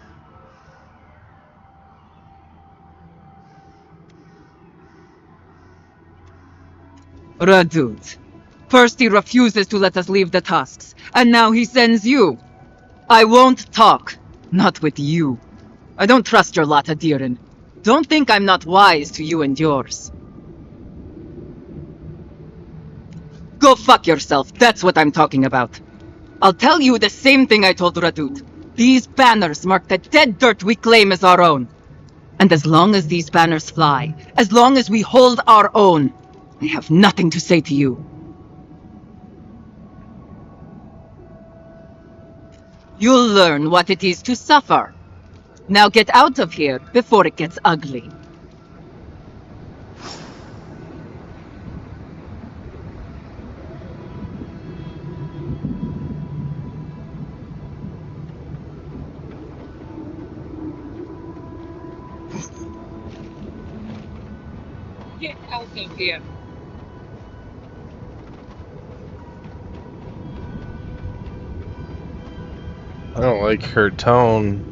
Radud. First he refuses to let us leave the tusks, and now he sends you. I won't talk. Not with you. I don't trust your lot, Adirin. Don't think I'm not wise to you and yours. Go fuck yourself, that's what I'm talking about. I'll tell you the same thing I told Radud. These banners mark the dead dirt we claim as our own. And as long as these banners fly, as long as we hold our own, I have nothing to say to you. You'll learn what it is to suffer. Now get out of here before it gets ugly. Get out of here. I don't like her tone.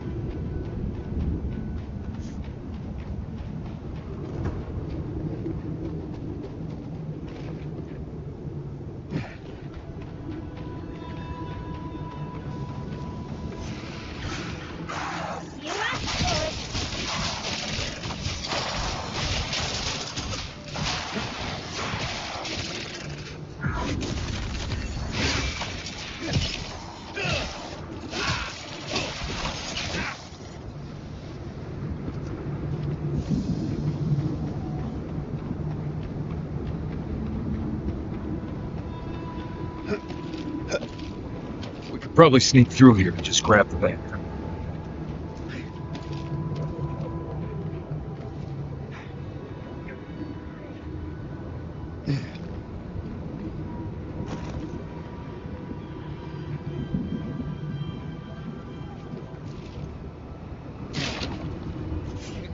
We could probably sneak through here and just grab the banner.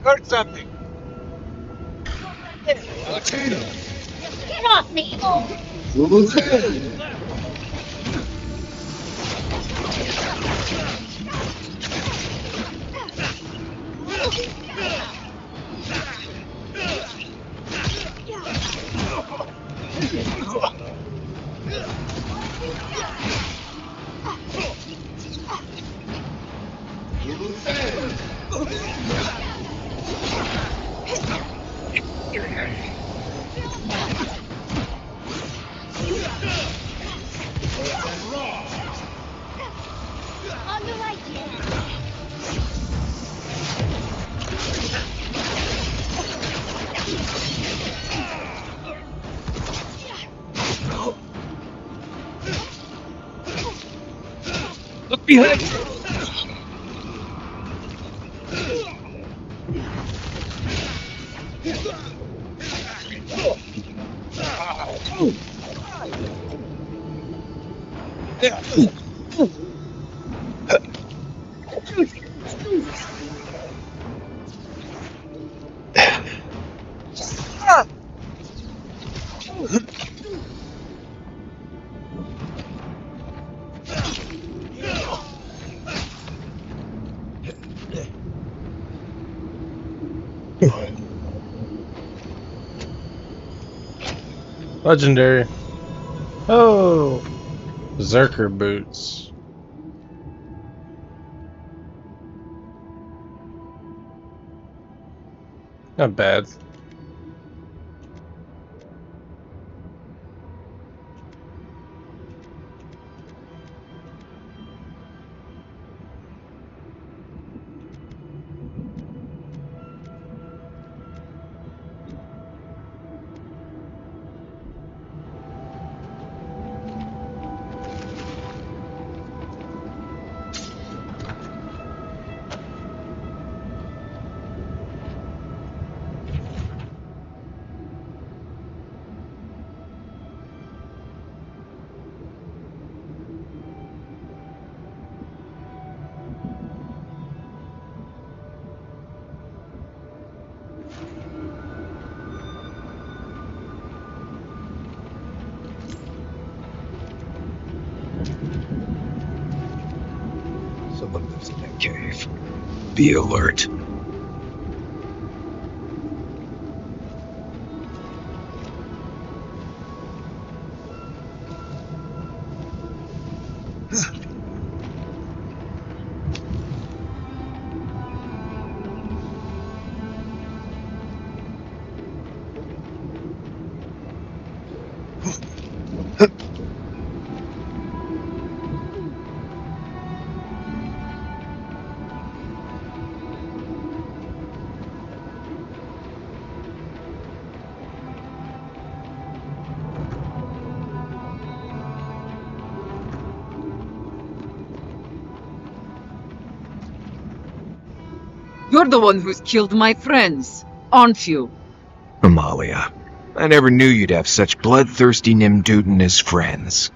Heard something. Get off me! On the right, Look behind you! Legendary. Oh! Berserker boots. Not bad. shadows in the cave. Be alert. You're the one who's killed my friends, aren't you? Amalia, I never knew you'd have such bloodthirsty Nimdudan as friends.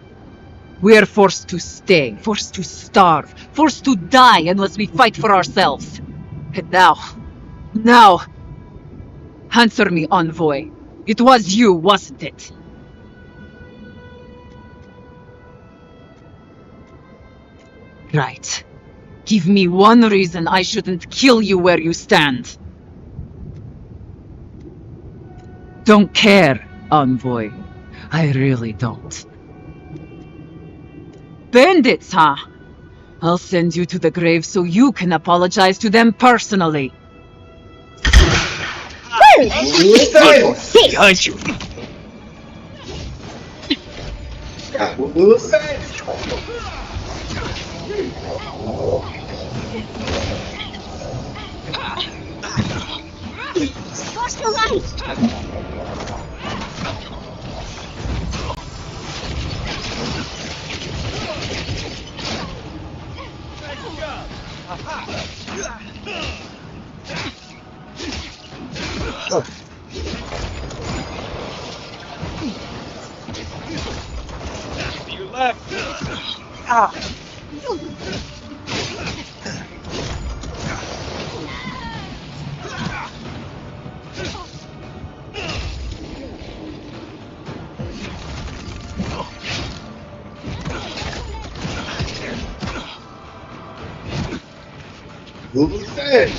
We're forced to stay, forced to starve, forced to die unless we fight for ourselves. And now, answer me, Envoy. It was you, wasn't it? Right. Give me one reason I shouldn't kill you where you stand. Don't care, Envoy. I really don't. Bandits, huh? I'll send you to the grave so you can apologize to them personally. Behind you. Lost your life. You left. Who's that?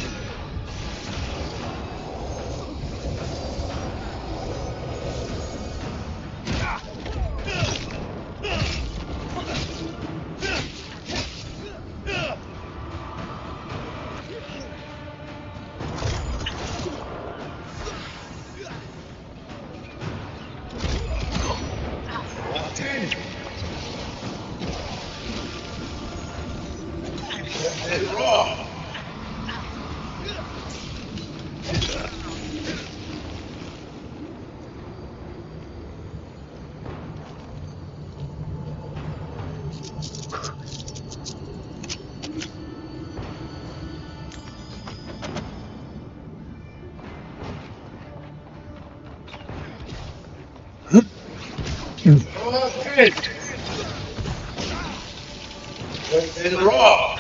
Raw.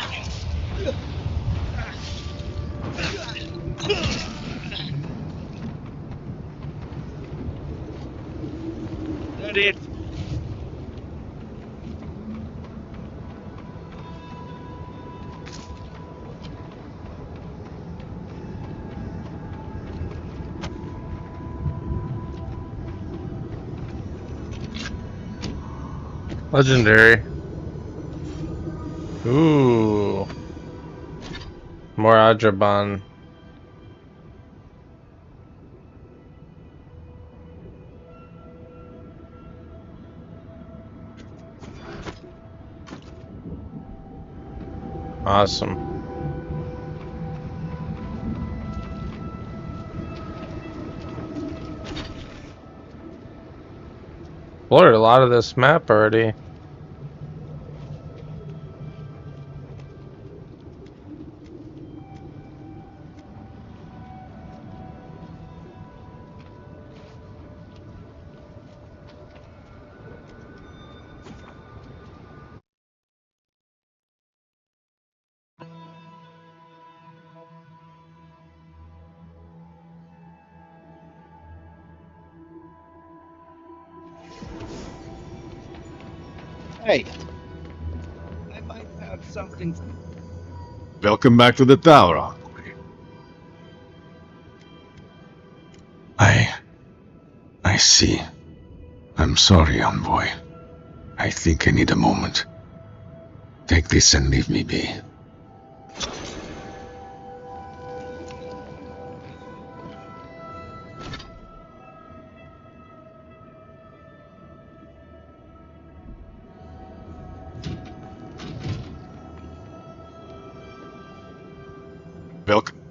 That it? Legendary. Ooh. More Adraban. Awesome. Explored a lot of this map already. Hey, I might have something. Welcome back to the tower, Envoy. I see. I'm sorry, Envoy. I think I need a moment. Take this and leave me be. Welcome.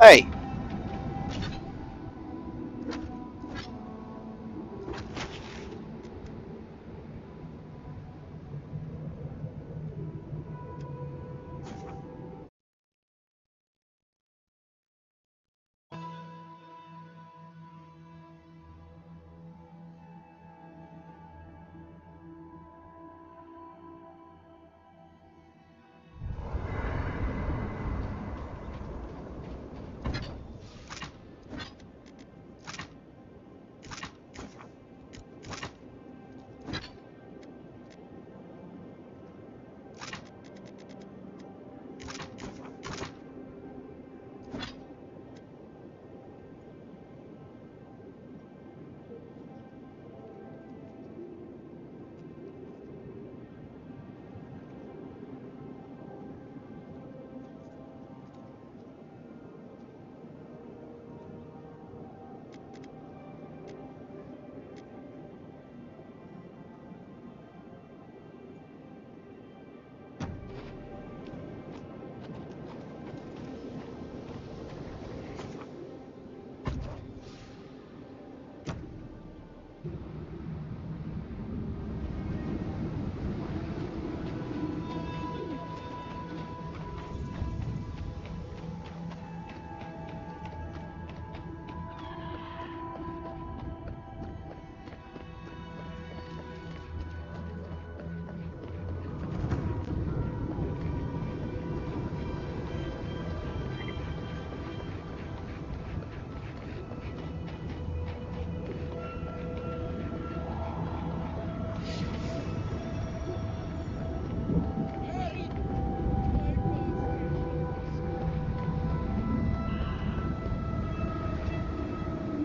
Hey!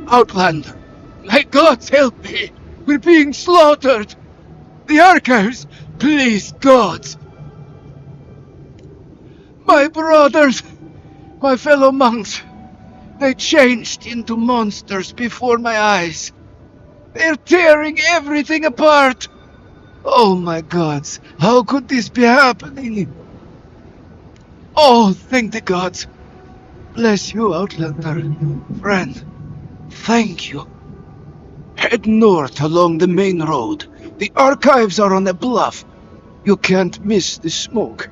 Outlander! My gods, help me! We're being slaughtered! The archives! Please, gods! My brothers! My fellow monks! They changed into monsters before my eyes! They're tearing everything apart! Oh my gods, how could this be happening? Oh, thank the gods! Bless you, Outlander. Friend, thank you. Head north along the main road. The archives are on a bluff. You can't miss the smoke.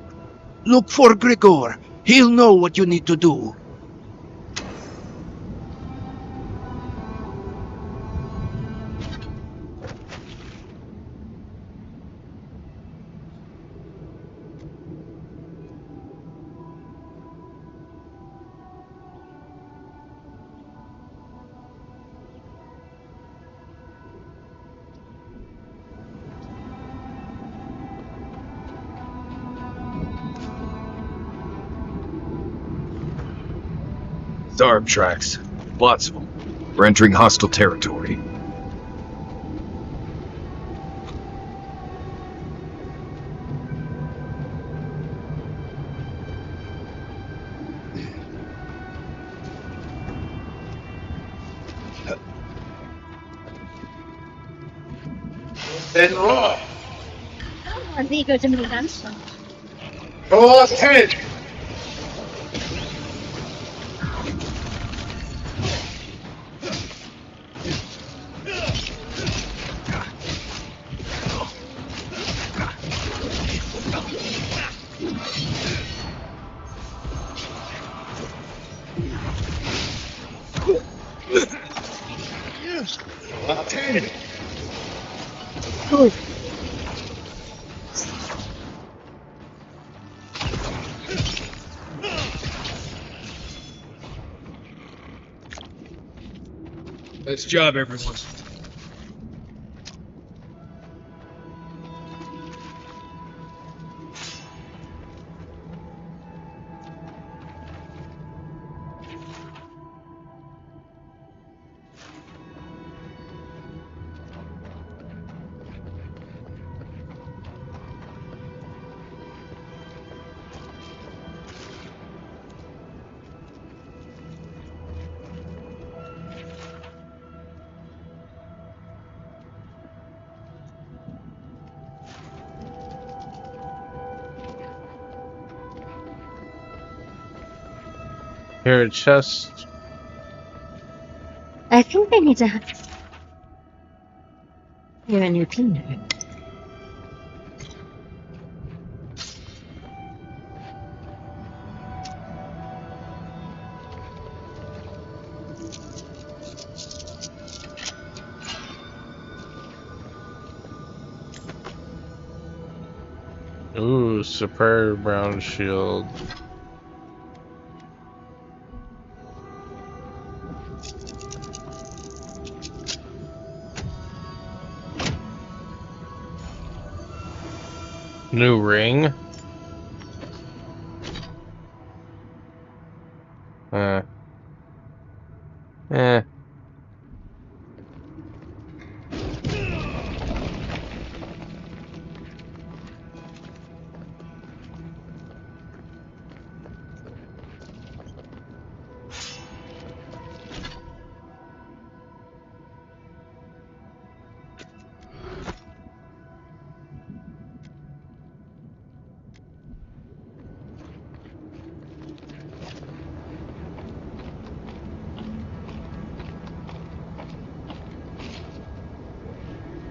Look for Gregor. He'll know what you need to do. Zarb tracks. Lots of them. We're entering hostile territory. I'm eager to meet Ansel. Oh, 10! Good. Nice job, everyone. Here a chest. I think they need to have... You're a new cleaner. Ooh, superior brown shield. New ring? Eh.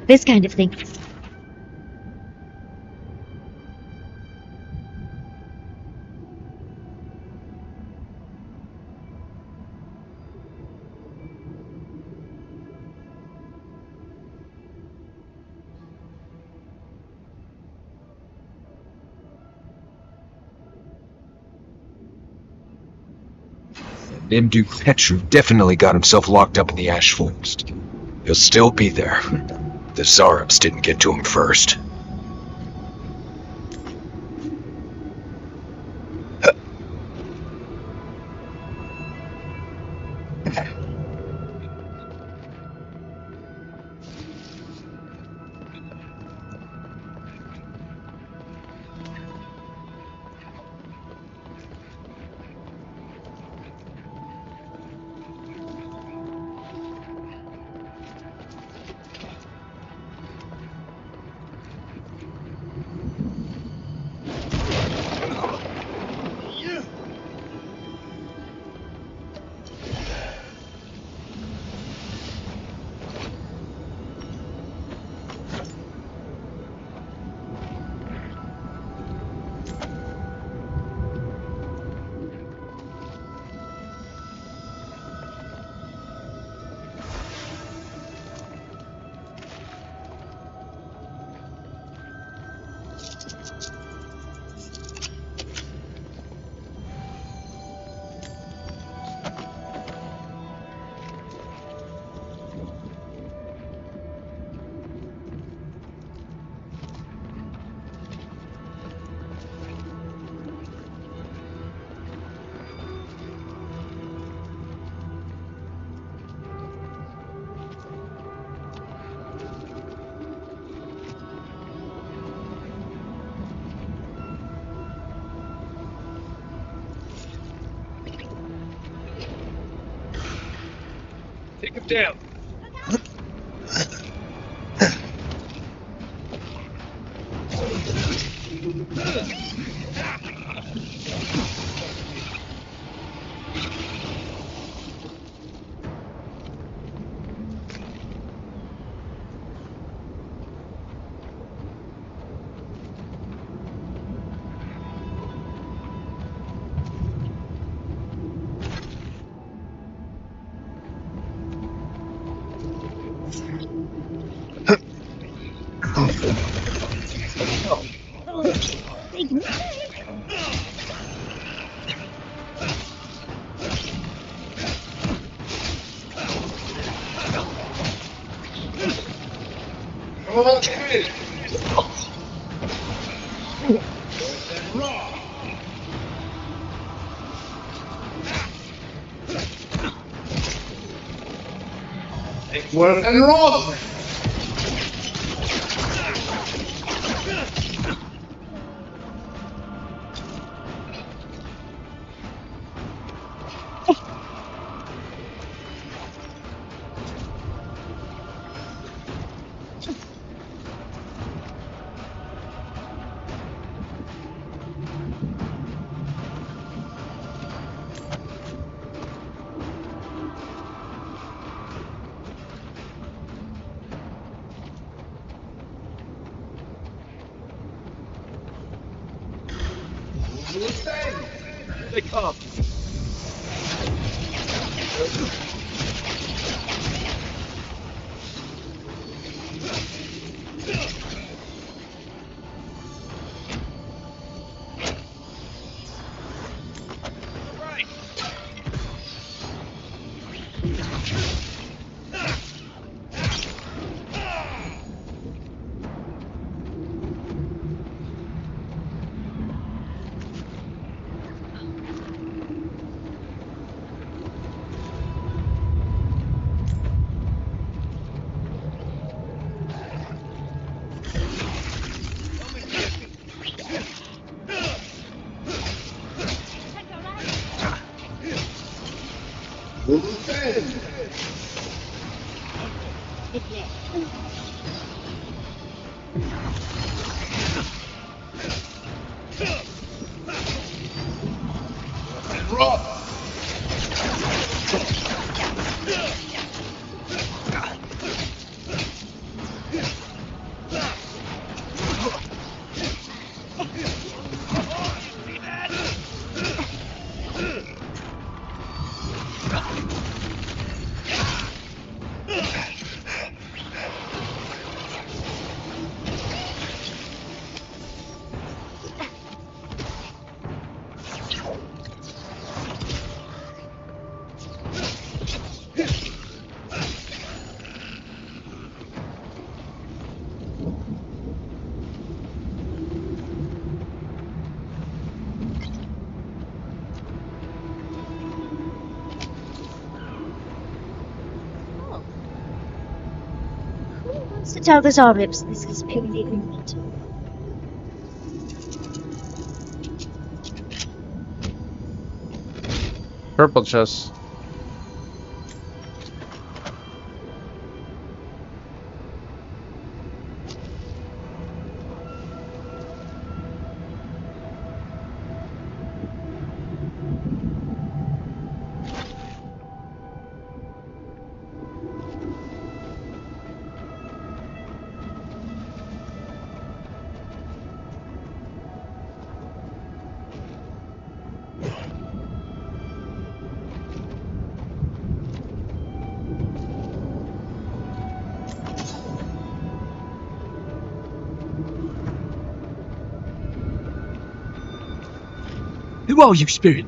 This kind of thing. Nimdu Petru definitely got himself locked up in the Ash Forest. He'll still be there. The Zarops didn't get to him first. Take him down. Working wrong. They come. To tell the Zaribs this is purely agreement. Purple chest. Who are you, Spirit?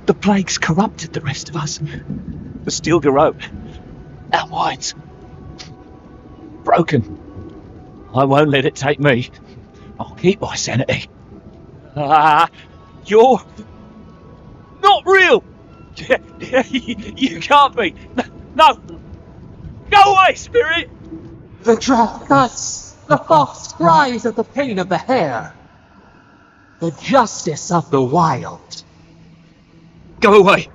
The plague's corrupted the rest of us. But still Garrote. Our minds. Broken. I won't let it take me. I'll keep my sanity. You're not real! You can't be! No! Go away, Spirit! The darkness, the false cries of the pain of the hair, the justice of the wild. Go away!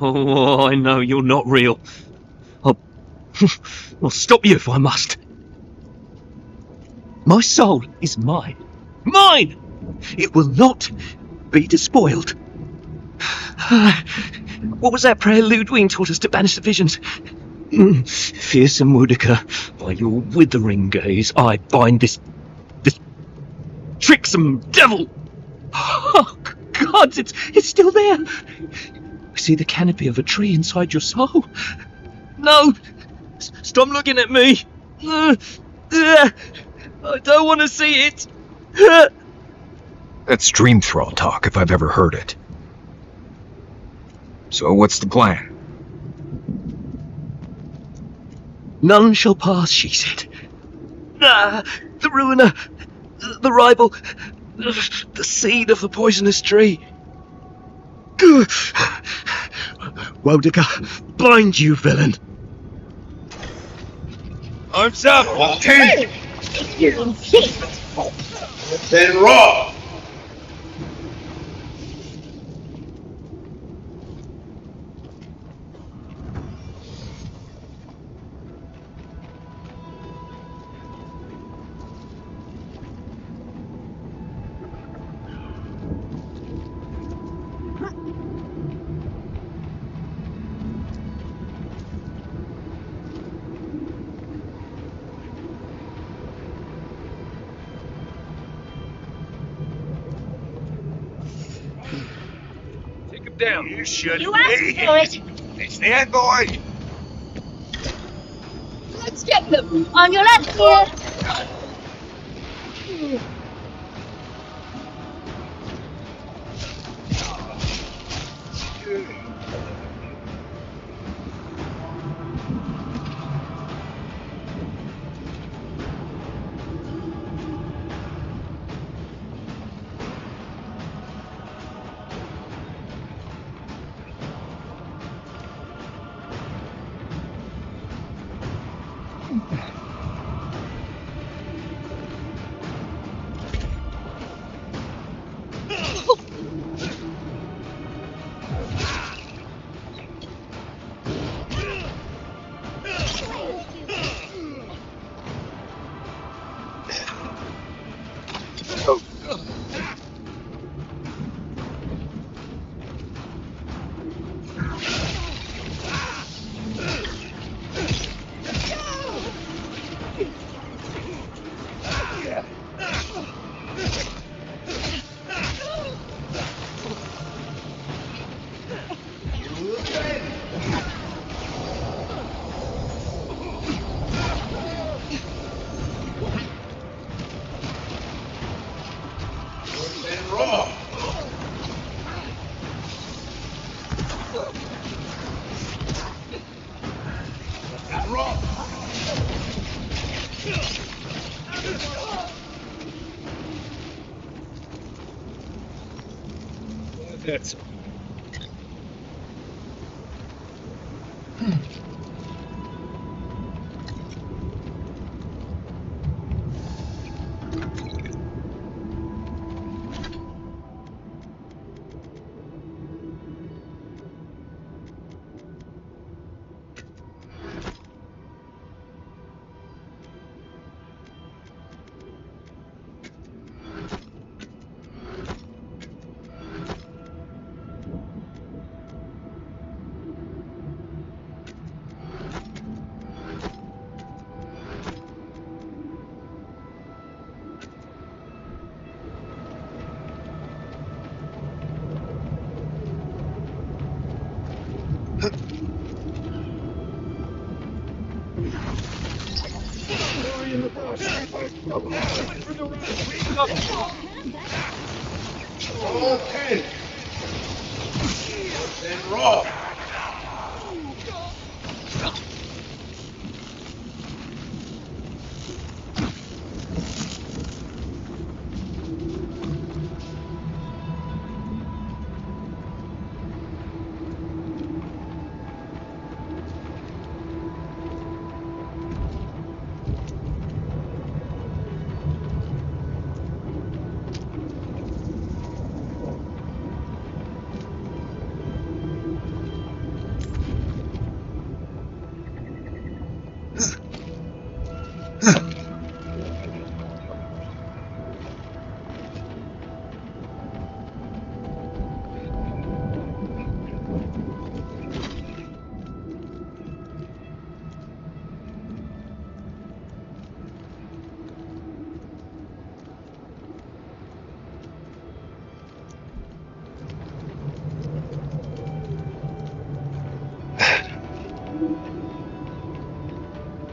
Oh, I know you're not real. I'll stop you if I must. My soul is mine. Mine! It will not be despoiled. What was that prayer Ludwig taught us to banish the visions? Fearsome Woodica, by your withering gaze, I bind this tricksome devil! Oh, God, it's still there! I see the canopy of a tree inside your soul. No! Stop looking at me! I don't want to see it! That's dream thrall talk, if I've ever heard it. So what's the plan? None shall pass, she said. The ruiner, the rival, the seed of the poisonous tree. Woedica, bind you, villain! Arms up! 10! Then raw! Down. You should. You asked for it. It's the end, boy. Let's get them. On your left here. That's Okay. Then raw.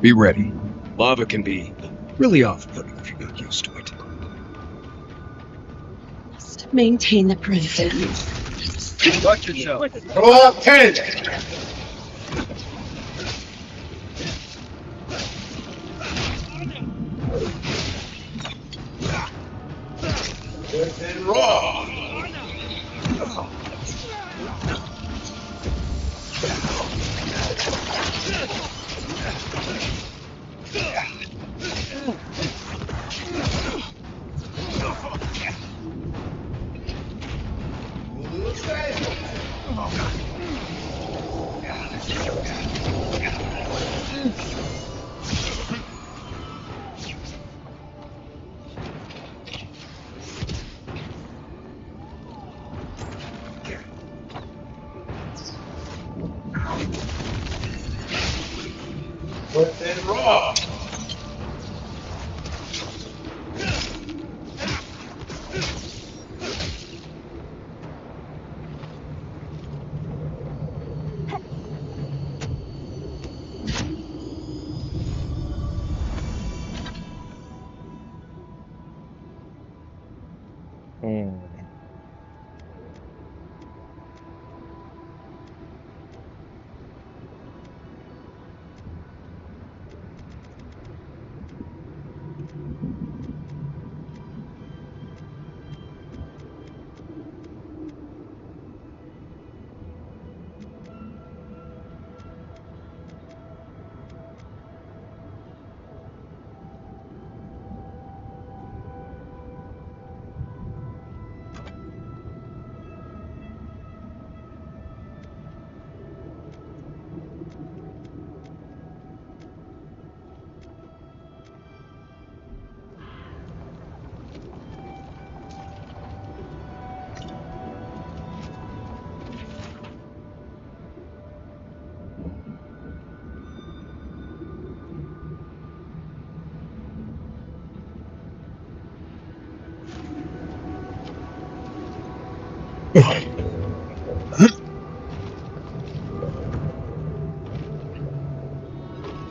Be ready. Lava can be really off-putting if you're not used to it. Maintain the present. Watch yourself. Go up, Ted! And raw. And raw.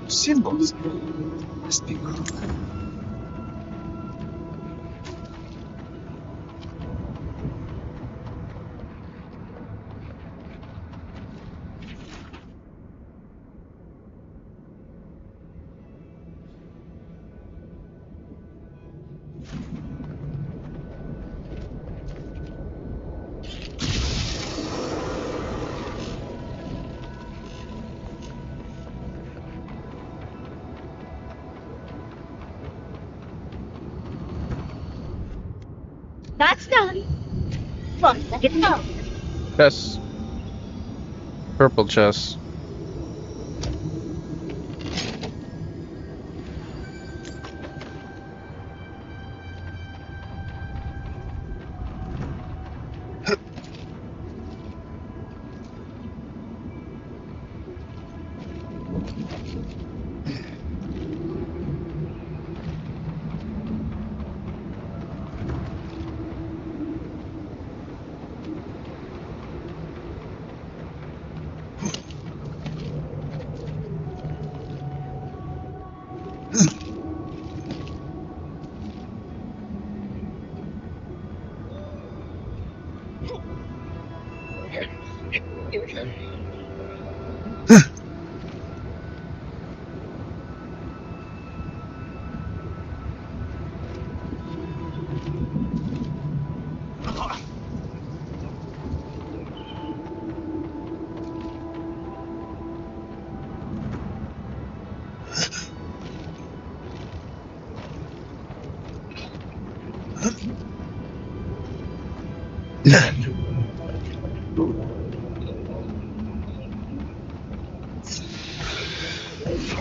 Symbols must be good. That's done. One second now. Chest. Purple chest.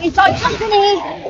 We've got company!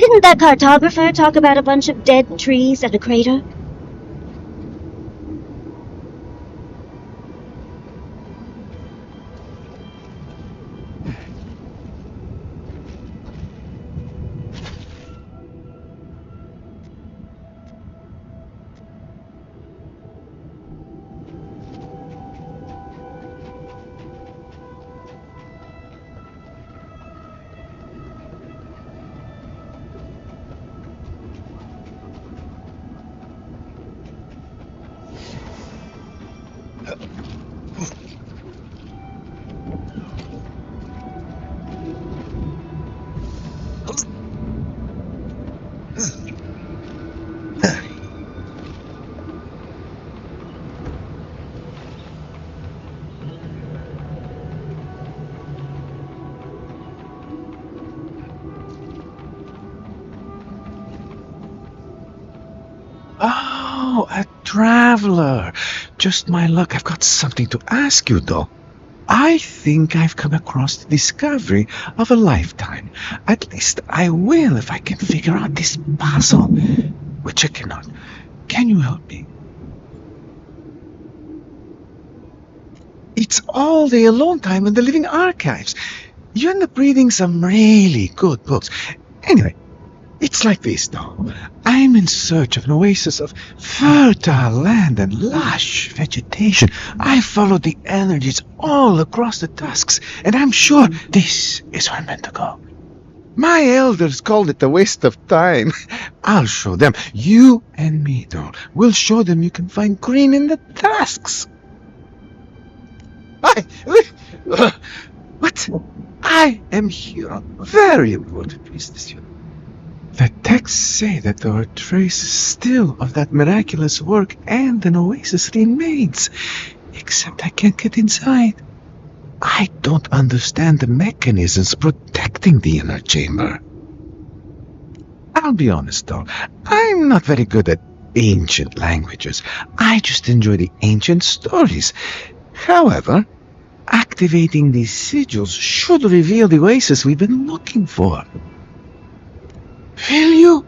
Didn't that cartographer talk about a bunch of dead trees and a crater? Oh, a traveler. Just my luck. I've got something to ask you, though. I think I've come across the discovery of a lifetime. At least I will if I can figure out this puzzle, which I cannot. Can you help me? It's all the alone time in the living archives. You end up reading some really good books. Anyway, it's like this, though. I'm in search of an oasis of fertile land and lush vegetation. I follow the energies all across the tusks, and I'm sure this is where I'm meant to go. My elders called it a waste of time. I'll show them. You and me, though. We'll show them you can find green in the tusks. What? I am here on very important business. The texts say that there are traces still of that miraculous work and an oasis remains, except I can't get inside. I don't understand the mechanisms protecting the inner chamber. I'll be honest though, I'm not very good at ancient languages. I just enjoy the ancient stories. However, activating these sigils should reveal the oasis we've been looking for. Will you?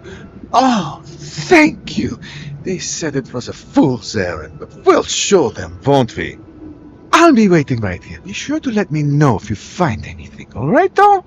Oh, thank you. They said it was a fool's errand, but we'll show them, won't we? I'll be waiting right here. Be sure to let me know if you find anything, all right, though?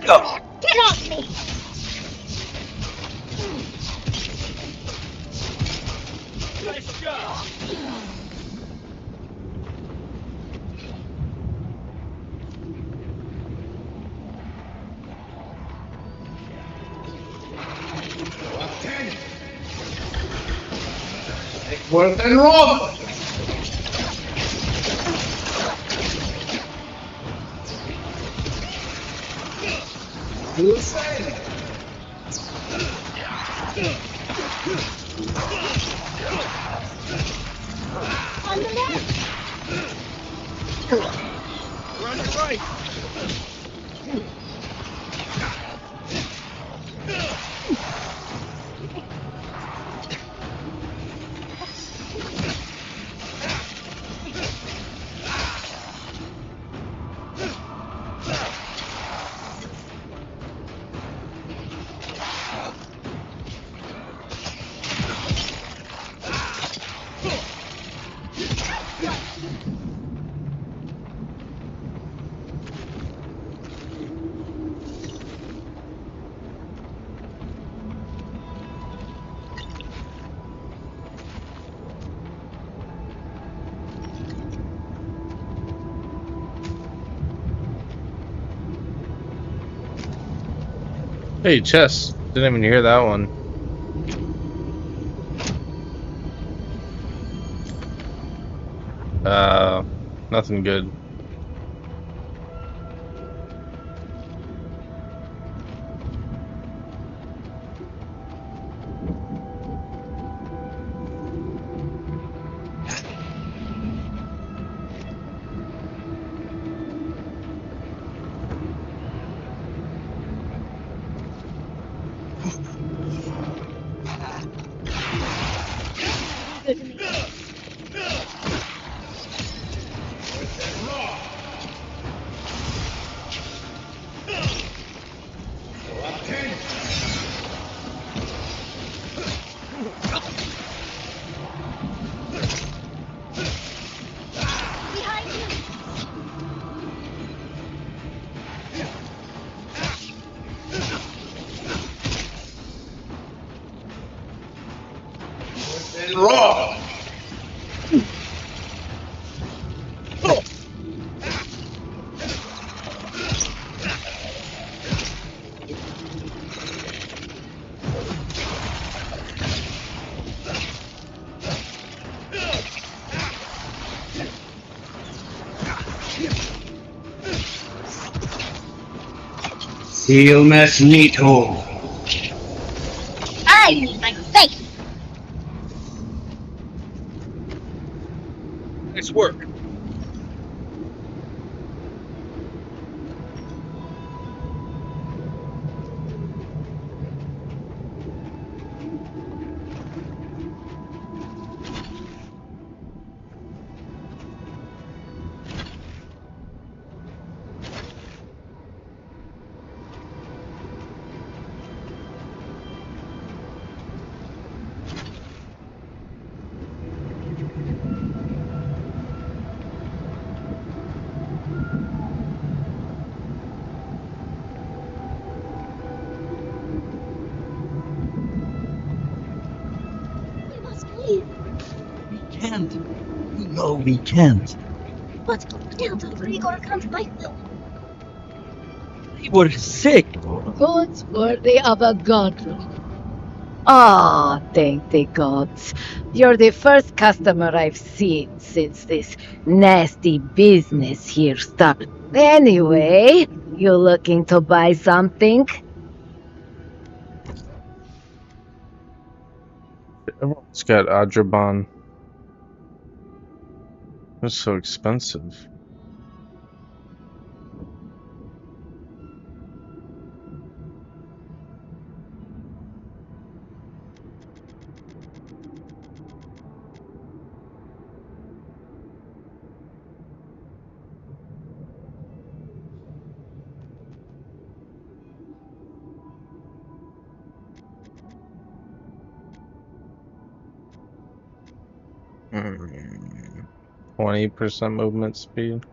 Get off me! Let's go! Worth and wrong! You say? On the left! We're on your right! Hey, chess. Didn't even hear that one. Nothing good. Wrong! Il Mesnito. I need my face! Nice work. We must leave. We can't. You know we can't. But Delta Igor can't fight them. They were sick. Gods worthy of a god. Ah, thank the gods. You're the first customer I've seen since this nasty business here started. Anyway, you looking to buy something? Everyone's got Adraban. It's so expensive. Mm, 20% movement speed.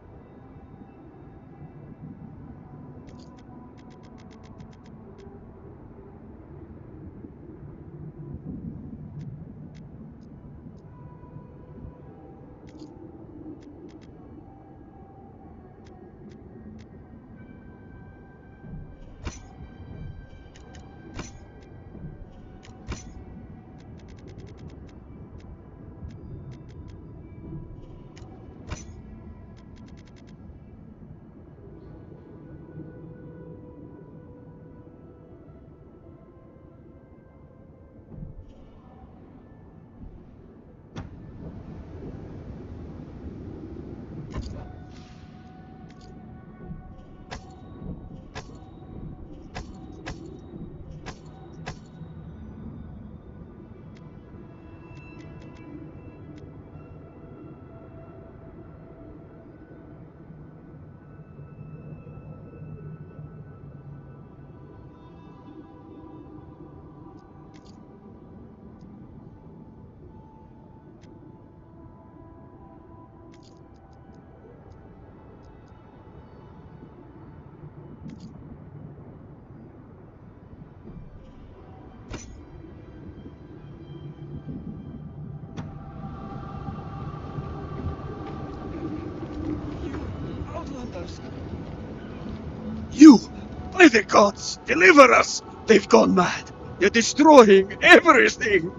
By the gods, deliver us! They've gone mad. They're destroying everything!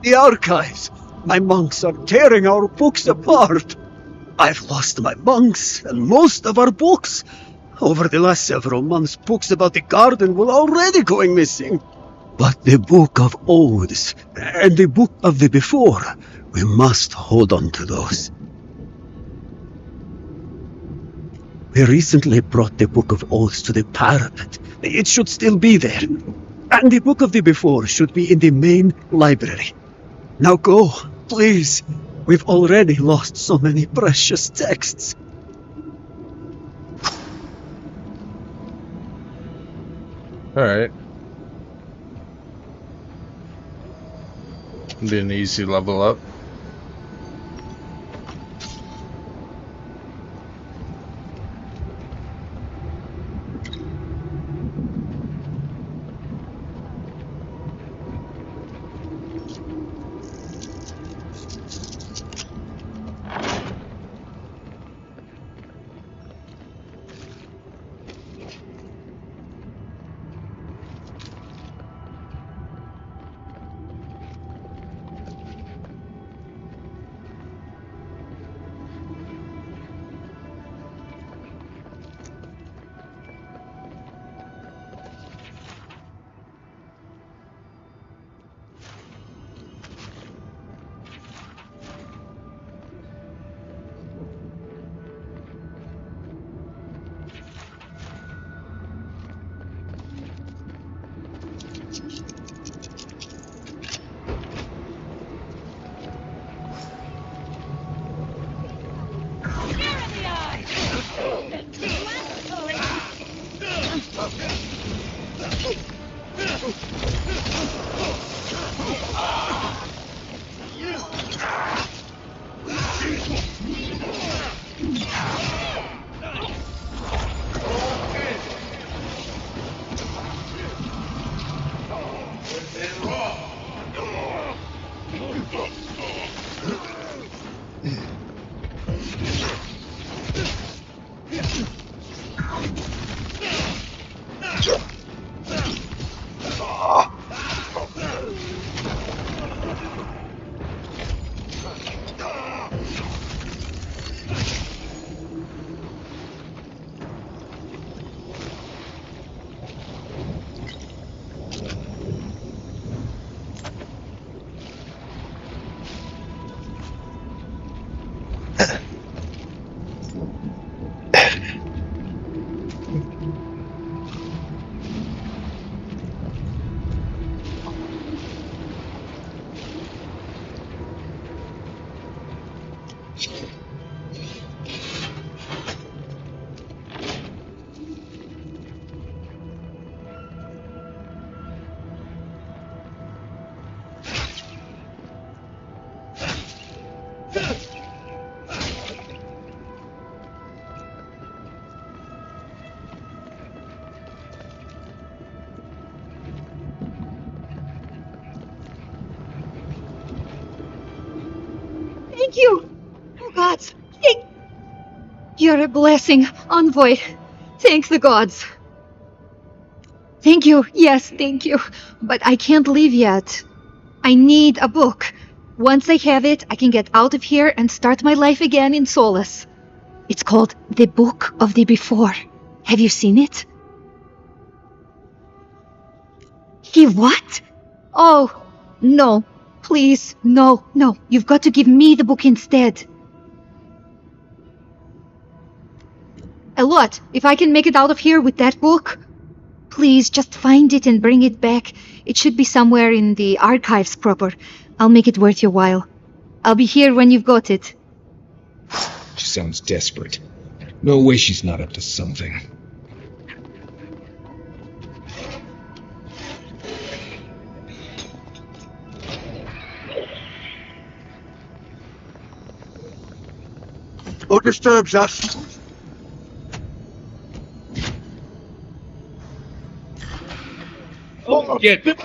The archives! My monks are tearing our books apart! I've lost my monks and most of our books. Over the last several months, books about the garden were already going missing. But the Book of Oaths and the Book of the Before, we must hold on to those. We recently brought the Book of Oaths to the parapet. It should still be there. And the Book of the Before should be in the main library. Now go, please. We've already lost so many precious texts. Alright. Be an easy level up. Thank you! Oh gods, you're a blessing, Envoy. Thank the gods. Thank you, yes, thank you. But I can't leave yet. I need a book. Once I have it, I can get out of here and start my life again in Solace. It's called The Book of the Before. Have you seen it? He what? Oh, no. Please, no. You've got to give me the book instead. A lot. If I can make it out of here with that book, please just find it and bring it back. It should be somewhere in the archives proper. I'll make it worth your while. I'll be here when you've got it. She sounds desperate. No way she's not up to something. Who disturbs us? Oh, get it!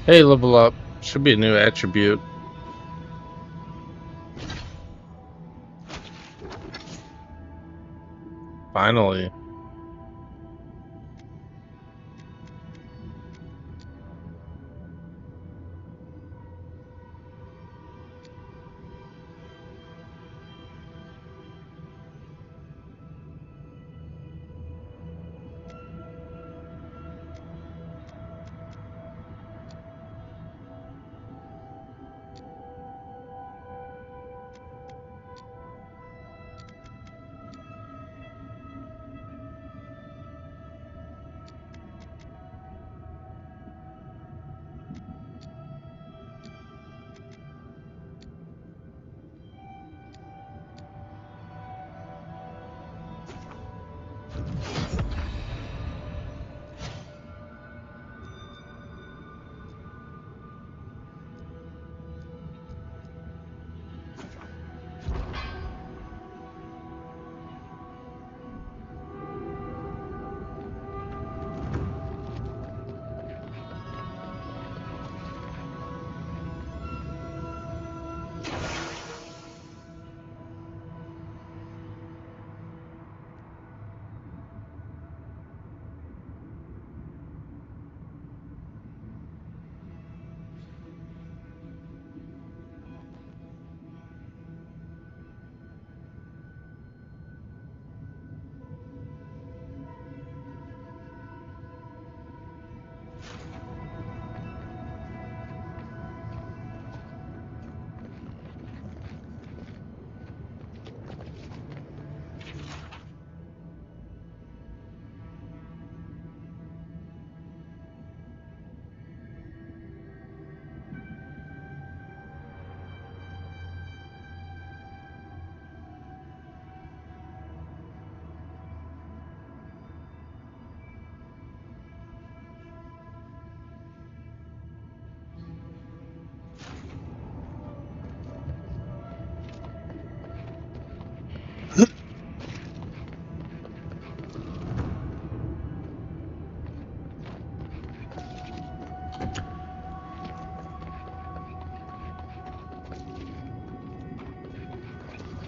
Hey, level up. Should be a new attribute. Finally.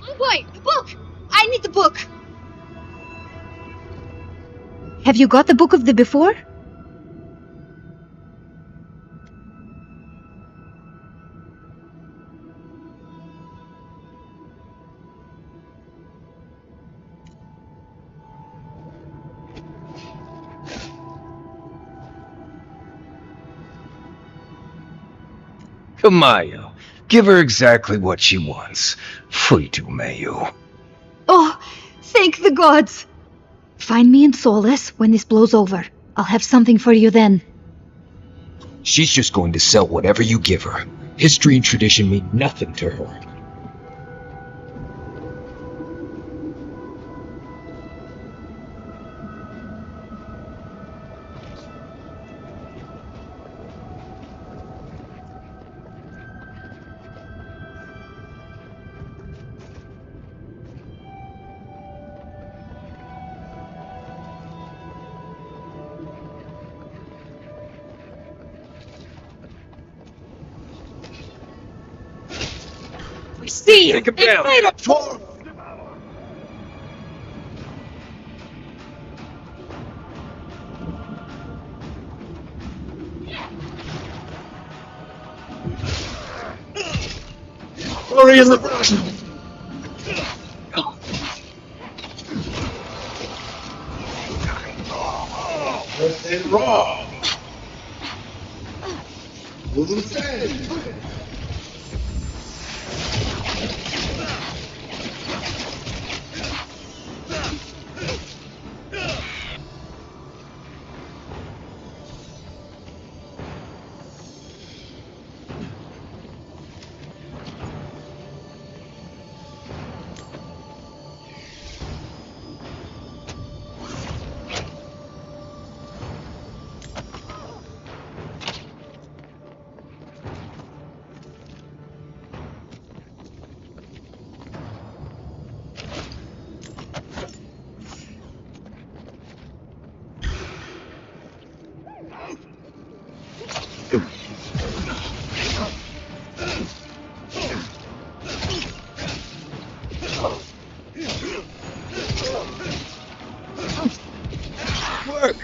Oh boy, the book! I need the book! Have you got the book of the before? Kamayo, give her exactly what she wants. Free to Mayu. Oh, thank the gods! Find me in Solace when this blows over. I'll have something for you then. She's just going to sell whatever you give her. History and tradition mean nothing to her. See, Take him it's down. made of Hurry in the brush. And raw. Work.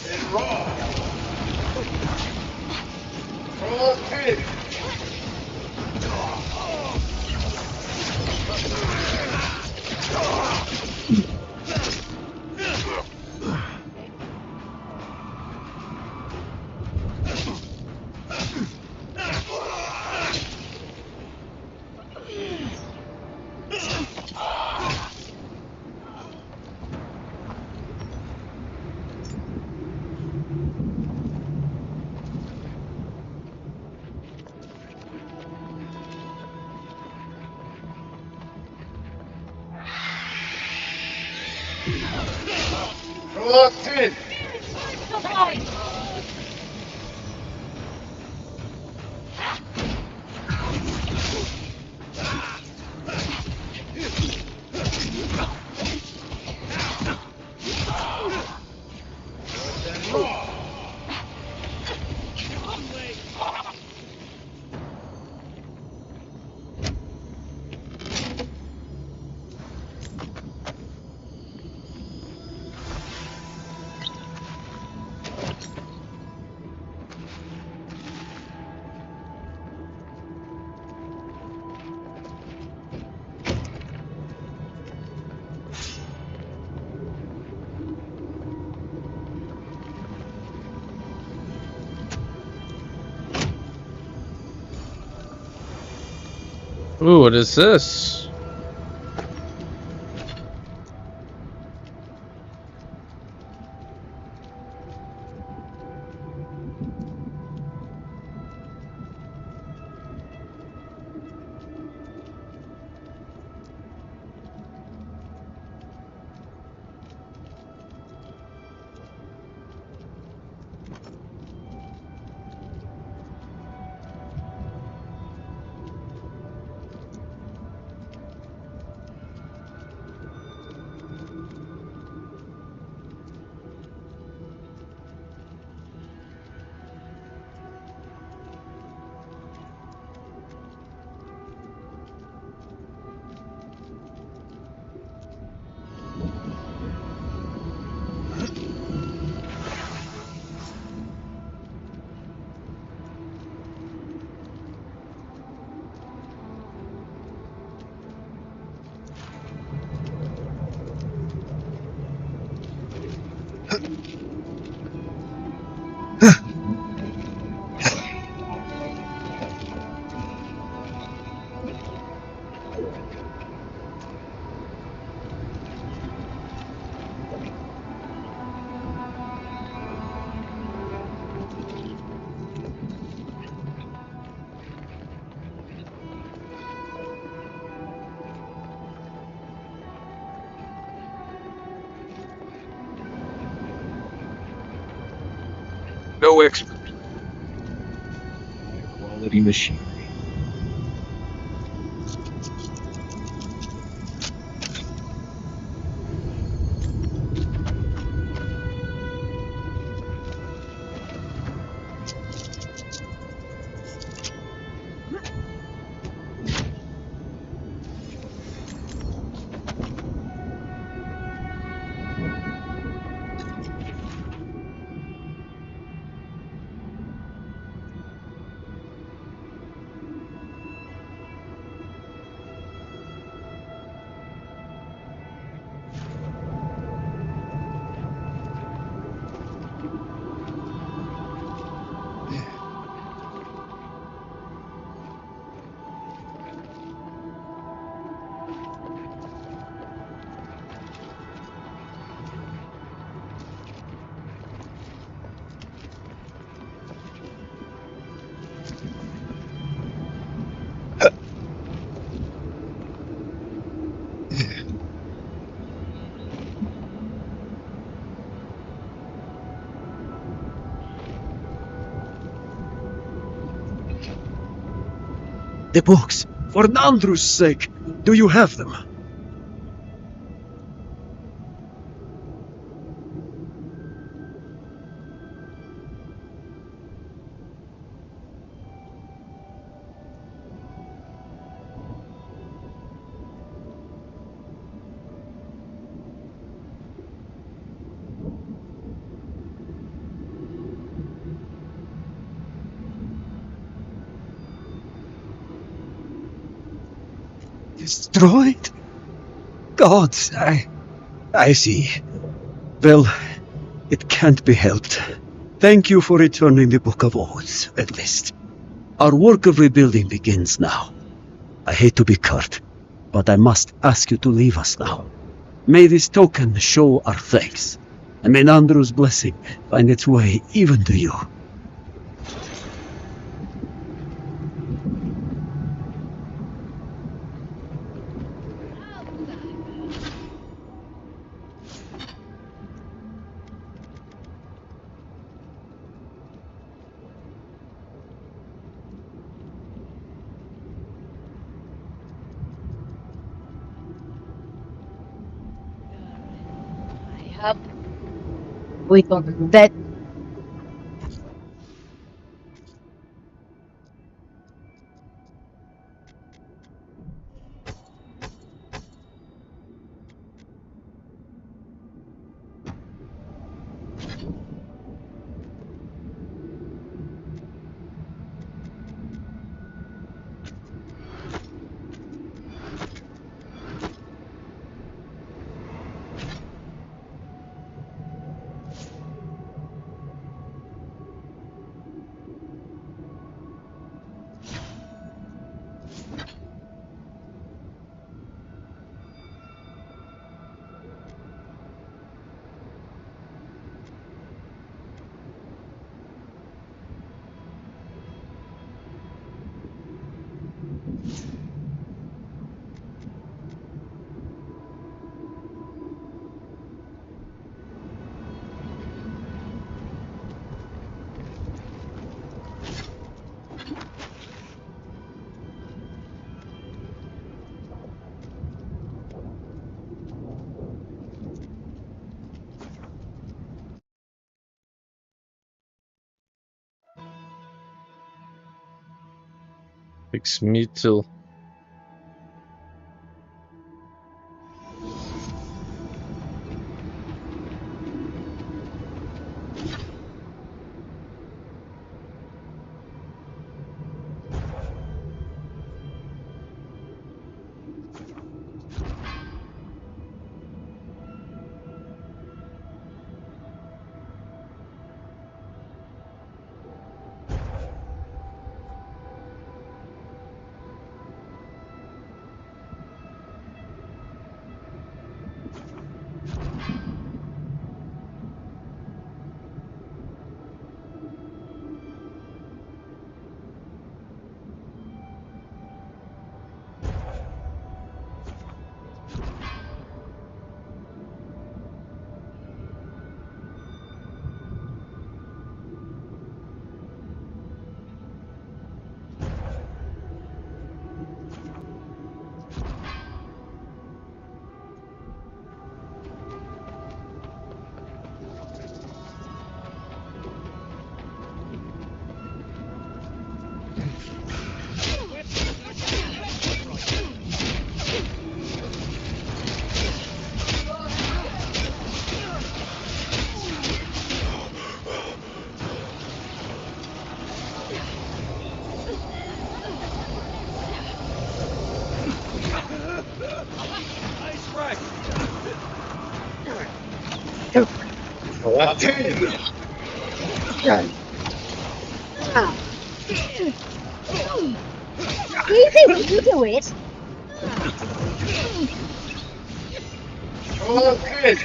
And raw. Okay. Locked in. Ooh, what is this? No expert. Quality machinery. The books! For Nandru's sake! Do you have them? Destroyed? Gods, I see. Well, it can't be helped. Thank you for returning the Book of Oaths, at least. Our work of rebuilding begins now. I hate to be curt, but I must ask you to leave us now. May this token show our thanks, and may Nandru's blessing find its way even to you. We got that. Fix me till. Easy when you do it. Oh, good.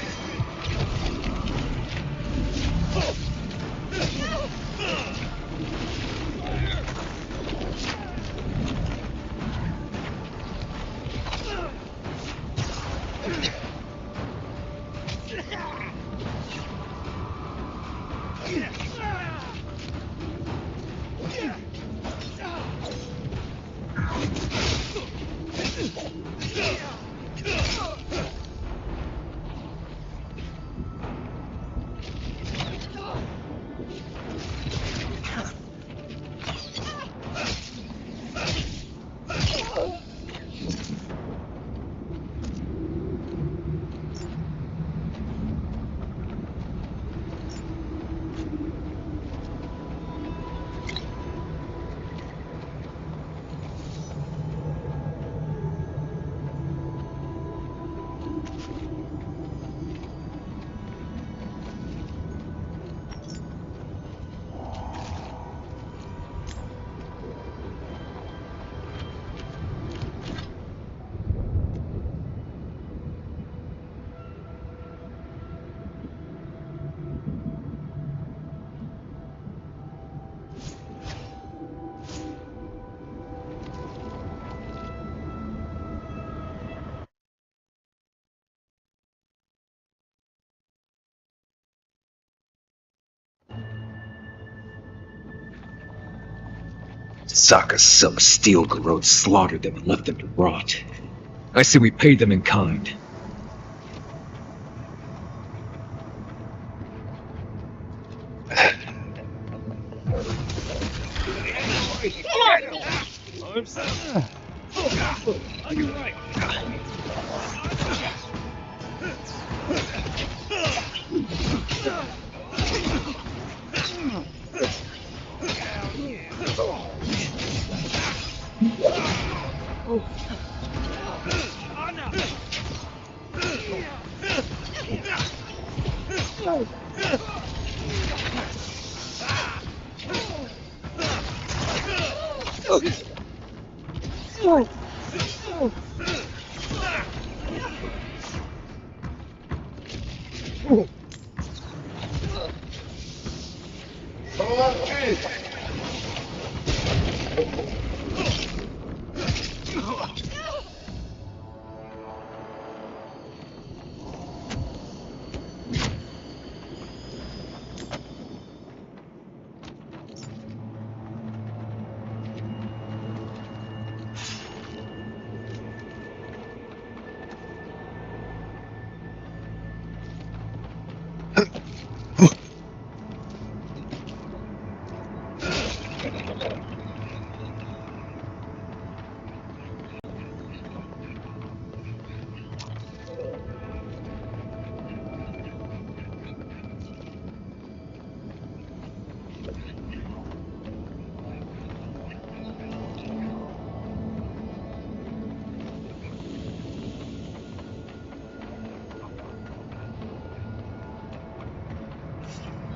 Saka's self-steel corrode slaughtered them and left them to rot. I say we pay them in kind.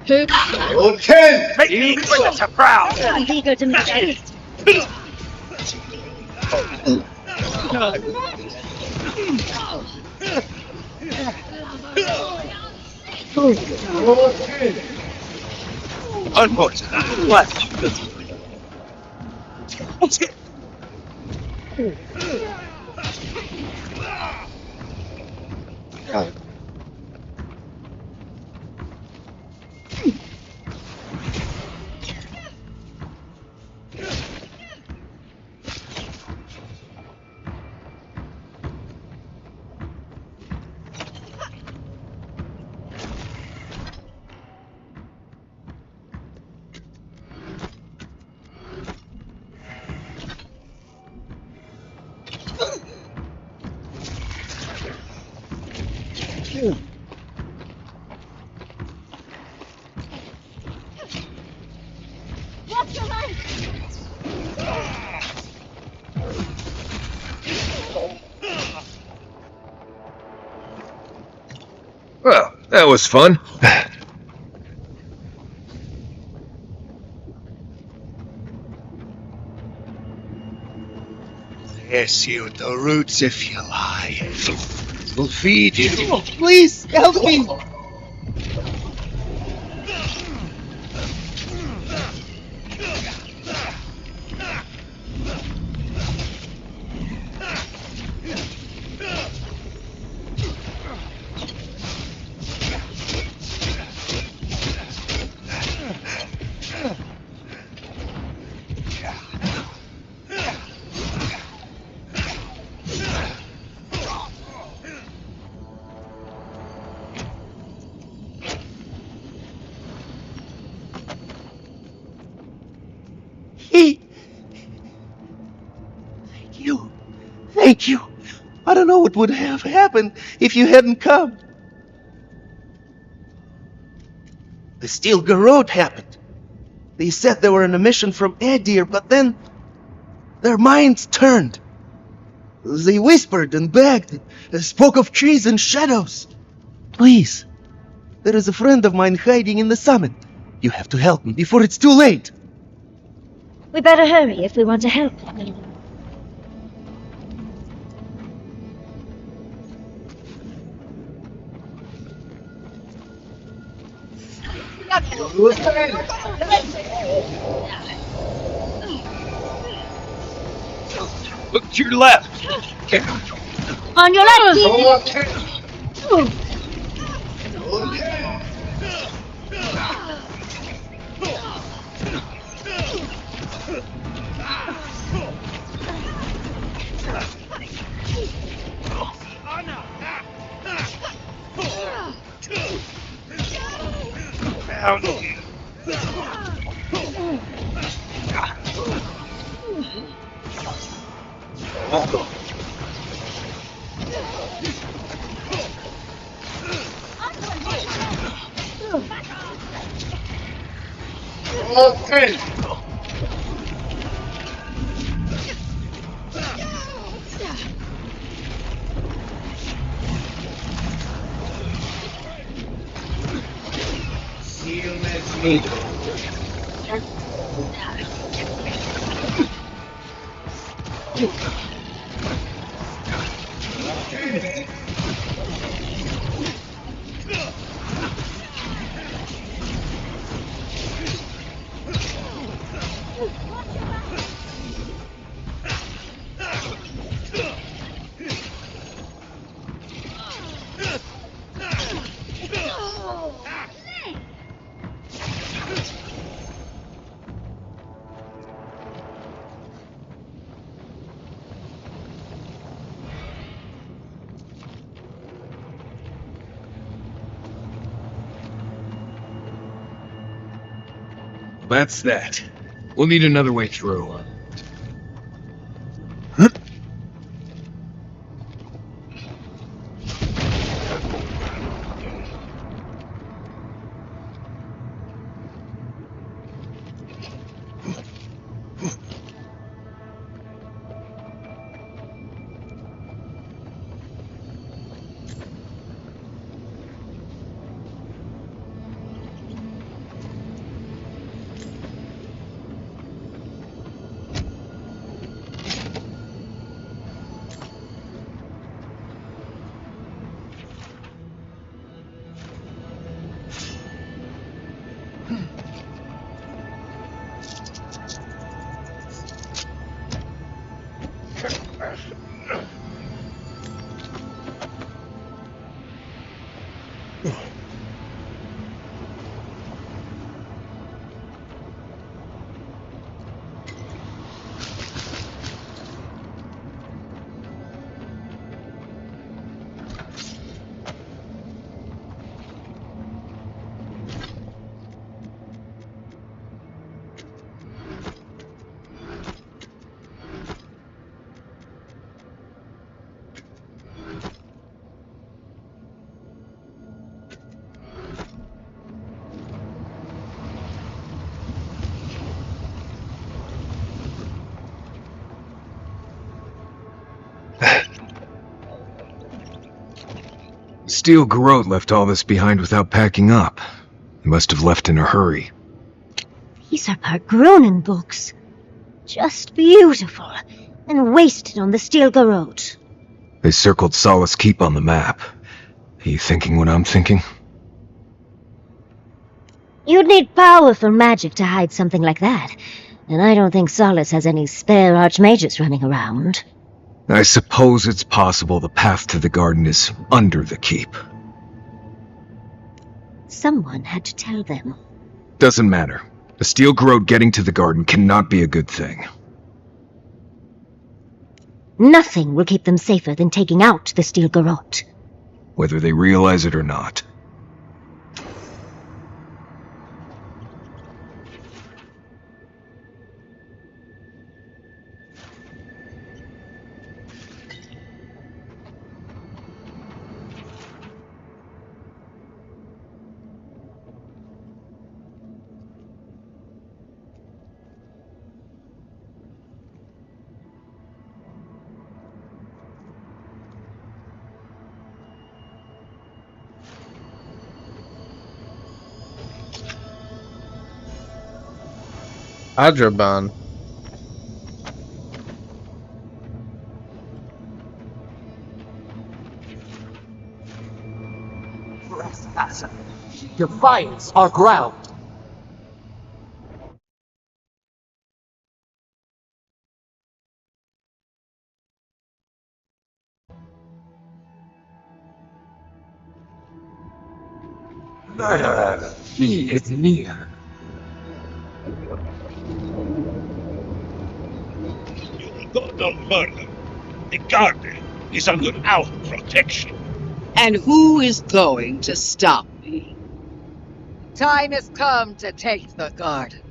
Okay! Make me such a proud! I'm eager to meet you. Unfortunately, what? Watch your leg! Well, that was fun. Yes, you the roots if you like. We'll feed you. Please help me! You. Thank you. I don't know what would have happened if you hadn't come. The Steel Garrote happened. They said they were on a mission from Adir, but then their minds turned. They whispered and begged, spoke of trees and shadows. Please, there is a friend of mine hiding in the summit. You have to help me before it's too late. We better hurry if we want to help. Look to your left. On your left! Okay. Seal as needed. That's that. We'll need another way through. Steel Garrote left all this behind without packing up. He must have left in a hurry. These are Pargronen books. Just beautiful. And wasted on the Steel Garrote. They circled Solace Keep on the map. Are you thinking what I'm thinking? You'd need powerful magic to hide something like that. And I don't think Solace has any spare archmages running around. I suppose it's possible the path to the garden is under the keep. Someone had to tell them. Doesn't matter. A Steel Garrote getting to the garden cannot be a good thing. Nothing will keep them safer than taking out the Steel Garrote. Whether they realize it or not. Adraban. Trespasser, defiance our ground. Murderer, he is near. God of murder. The garden is under our protection. And who is going to stop me? Time has come to take the garden.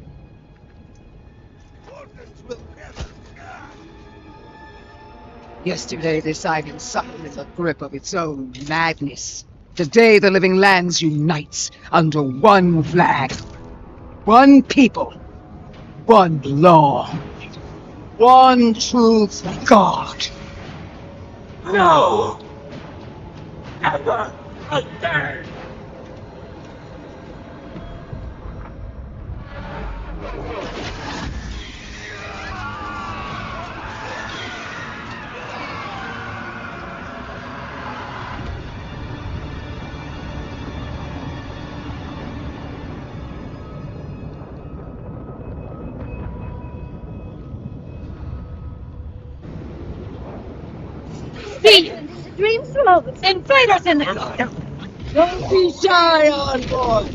Yesterday, this island suffered in the grip of its own madness. Today, the living lands unites under one flag. One people. One law. One true God. No! Never again! See, dream flows. Invaders in the Don't be shy, envoy!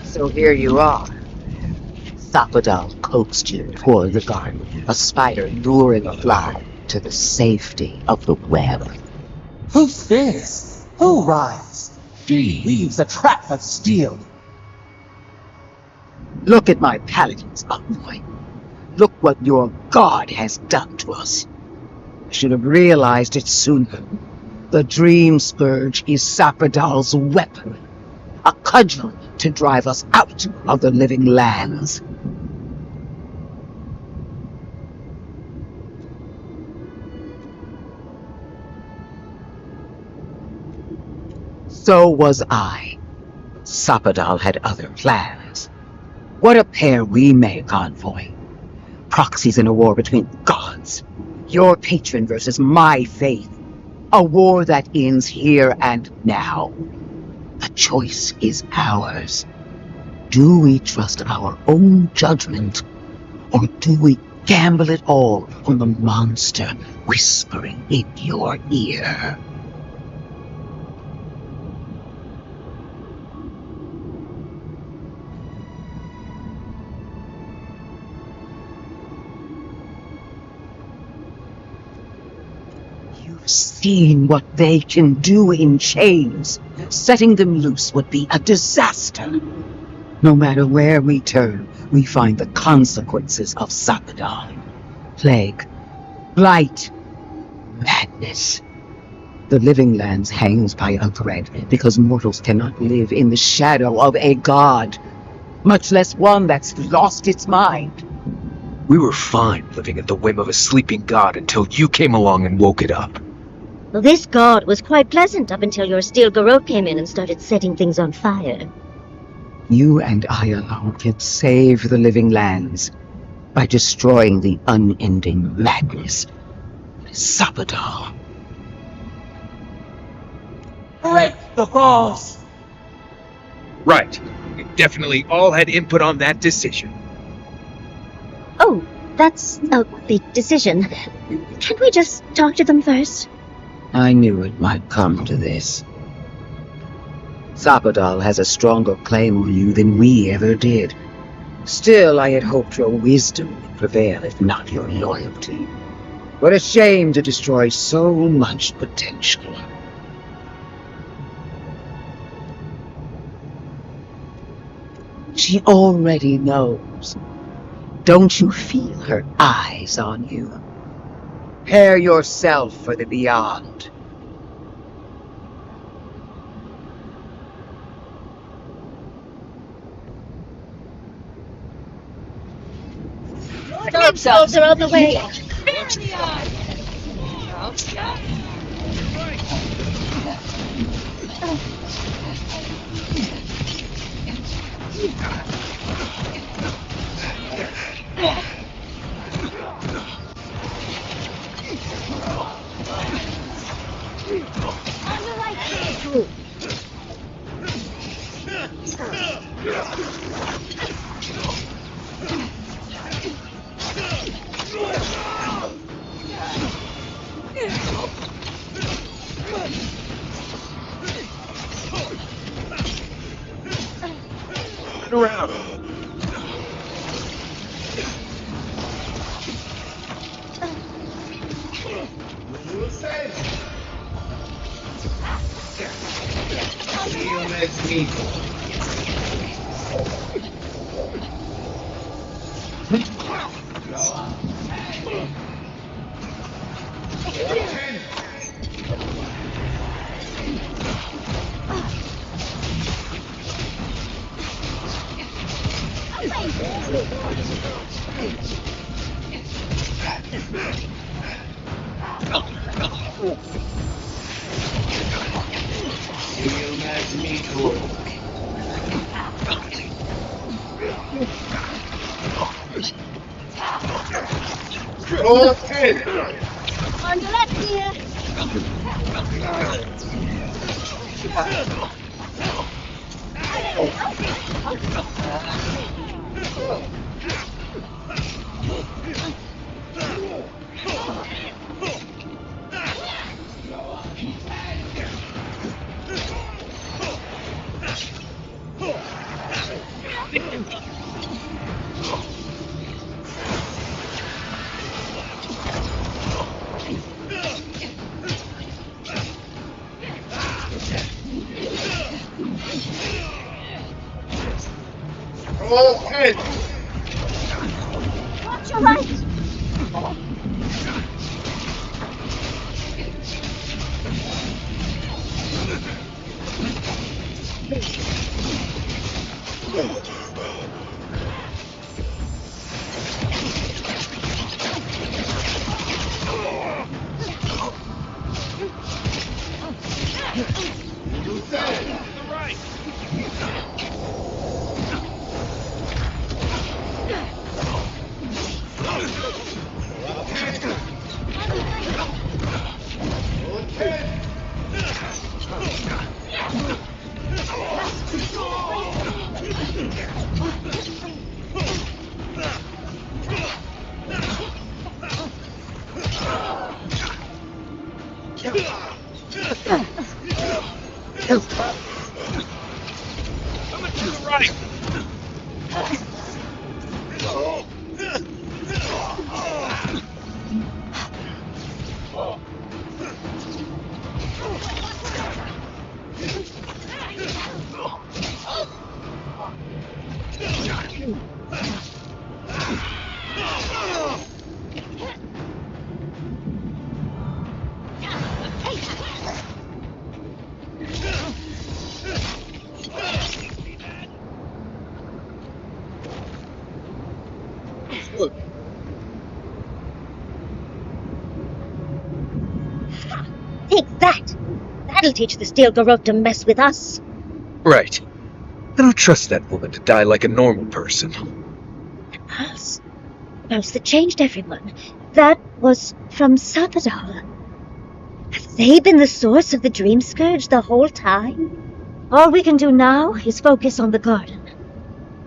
So here you are. Sapadal coaxed you toward the garden, a spider luring a fly to the safety of the web. Who fears? Who rides? He weaves a trap of steel. Look at my paladins, envoy. Look what your god has done to us. I should have realized it sooner. The Dream Scourge is Sapadal's weapon, a cudgel to drive us out of the living lands. So was I. Sapadal had other plans. What a pair we make, envoy. Proxies in a war between gods. Your patron versus my faith. A war that ends here and now. The choice is ours. Do we trust our own judgment, or do we gamble it all on the monster whispering in your ear? You've seen what they can do in chains. Setting them loose would be a disaster. No matter where we turn, we find the consequences of Sapadal. Plague, blight, madness. The living lands hangs by a thread because mortals cannot live in the shadow of a god, much less one that's lost its mind. We were fine living at the whim of a sleeping god until you came along and woke it up. Well, this god was quite pleasant up until your steel garrote came in and started setting things on fire. You and I alone can save the living lands by destroying the unending madness that is Sapadal. Break the balls! Right. We definitely all had input on that decision. Oh, that's a big decision. Can't we just talk to them first? I knew it might come to this. Sapadal has a stronger claim on you than we ever did. Still, I had hoped your wisdom would prevail, if not your loyalty. What a shame to destroy so much potential. She already knows. Don't you feel her eyes on you? Prepare yourself for the beyond. Themselves are on the way. Under left here. Watch your right. Take that! That'll teach the Steel Garrote to mess with us. Right. I don't trust that woman to die like a normal person. Pulse. Pulse that changed everyone. That was from Sapadal. Have they been the source of the Dream Scourge the whole time? All we can do now is focus on the garden.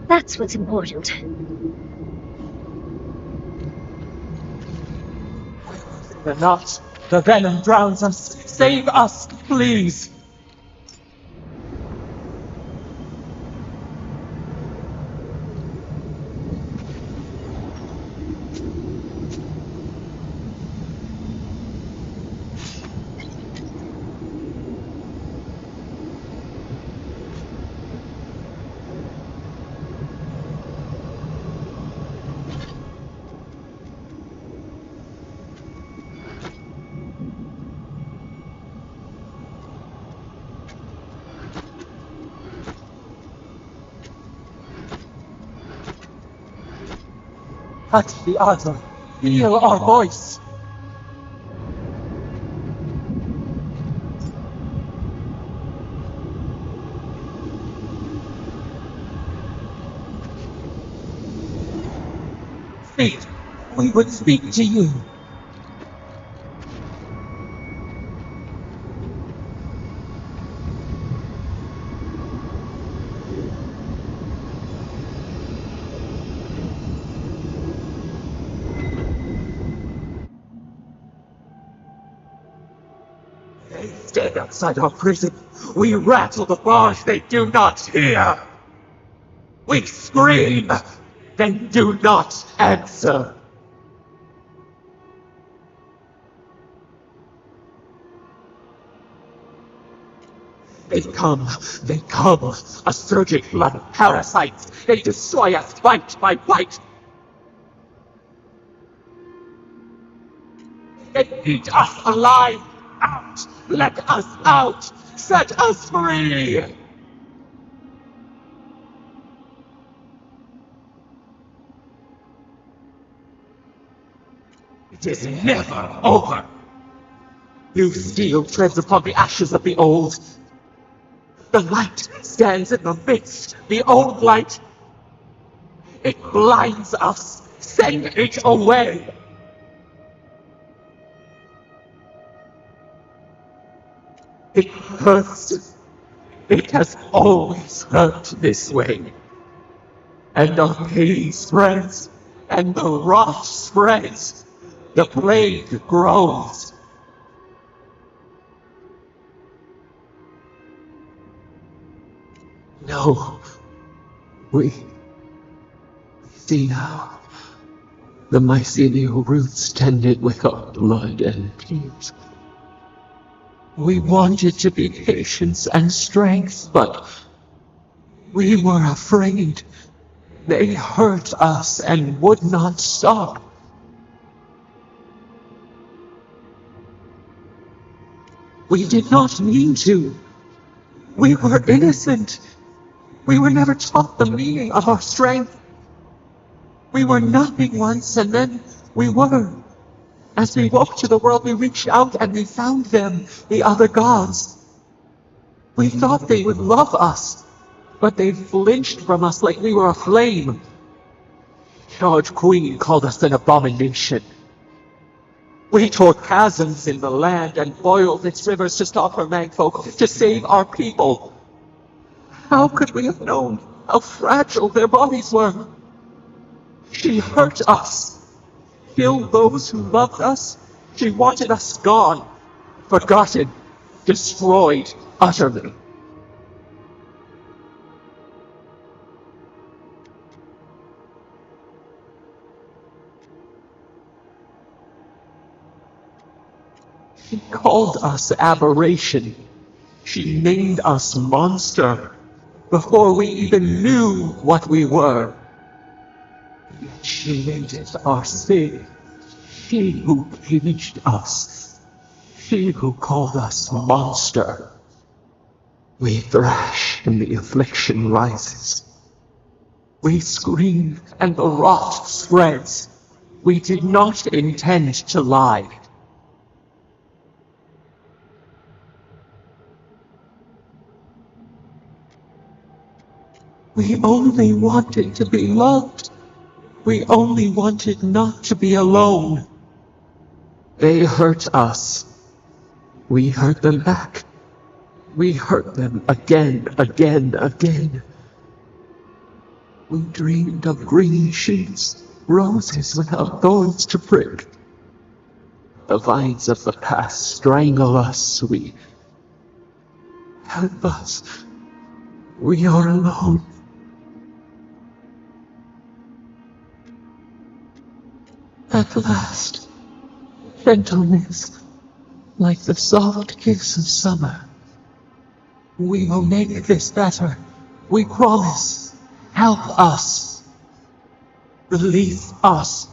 That's what's important. They're not. The venom drowns us. Save us, please. Touch the other. Feel our voice. feet, we would speak to you. They stand outside our prison. We rattle the bars they do not hear. We scream. They do not answer. They come, a surging flood of parasites. They destroy us bite by bite. They eat us alive. Out! Let us out! Set us free! It is never over. New steel treads upon the ashes of the old. The light stands in the midst, the old light. It blinds us. Send it away. It hurts. It has always hurt this way. And the pain spreads, and the rot spreads. The plague grows. No. We see now. The mycelial roots tended with our blood and tears. We wanted to be patience and strength, but we were afraid. They hurt us and would not stop. We did not mean to. We were innocent. We were never taught the meaning of our strength. We were nothing once, and then we were. As we woke to the world, we reached out and we found them, the other gods. We thought they would love us, but they flinched from us like we were a flame. Charge Queen called us an abomination. We tore chasms in the land and boiled its rivers to stop her magfolk, to save our people. How could we have known how fragile their bodies were? She hurt us. Killed those who loved us. She wanted us gone, forgotten, destroyed utterly. She called us aberration. She named us monster before we even knew what we were. She made it our sin. She who punished us. She who called us monster. We thrash and the affliction rises. We scream and the rot spreads. We did not intend to lie. We only wanted to be loved. We only wanted not to be alone. They hurt us. We hurt them back. We hurt them again. We dreamed of green sheets, roses without thorns to prick. The vines of the past strangle us. Help us. We are alone. At last, gentleness, like the soft kiss of summer. We will make this better. We promise. Help us. Release us.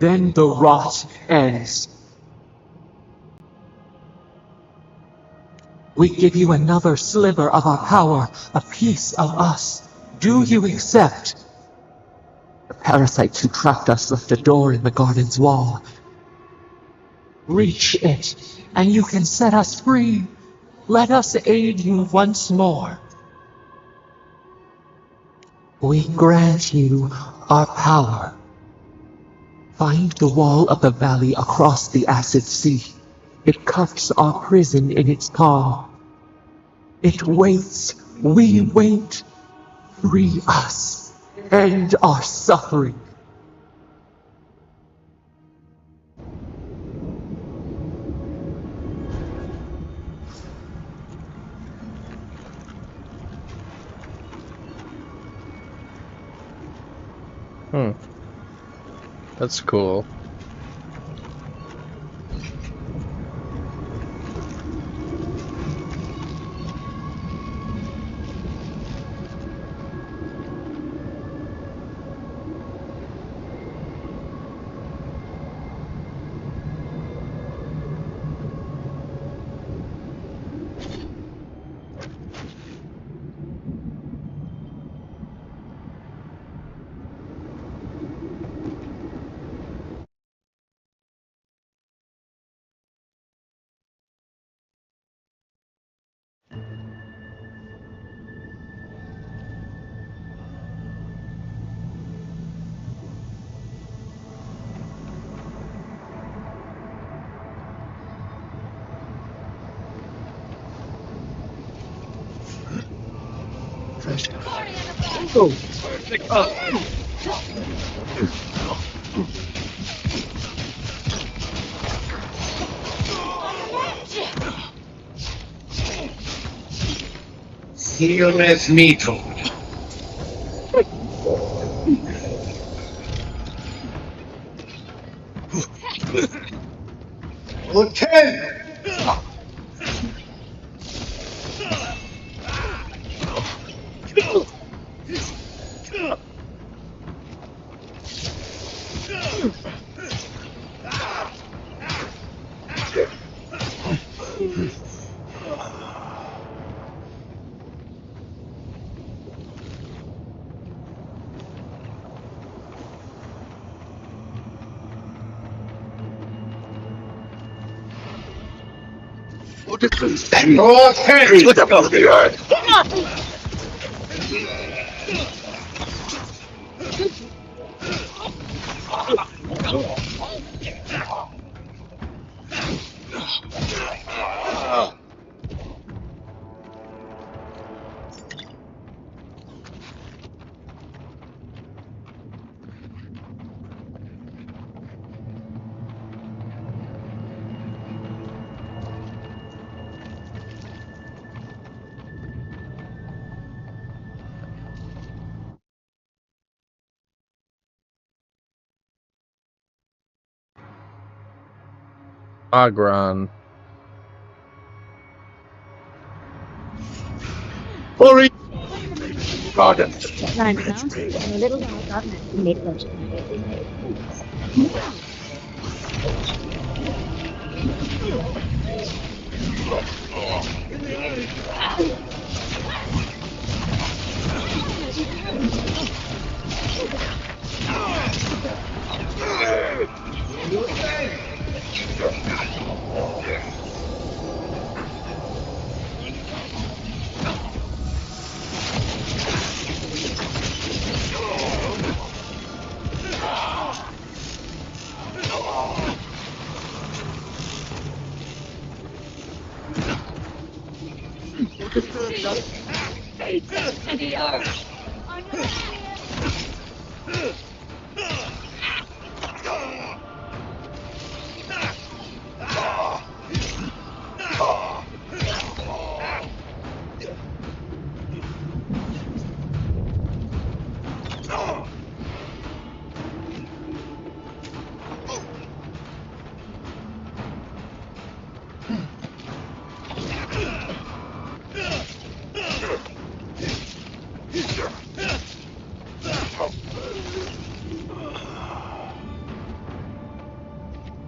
Then the rot ends. We give you another sliver of our power, a piece of us. Do you accept? The parasites who trapped us left a door in the garden's wall. Reach it, and you can set us free. Let us aid you once more. We grant you our power. Find the wall of the valley across the acid sea. It cuffs our prison in its palm. It waits. We wait. Free us. End our suffering. That's cool. Here is Mito. Hotel! Your head with above the earth! Agron. Hurry! Garden. Climbed a mountain and a little while got mad and made a bunch of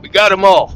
We got them all.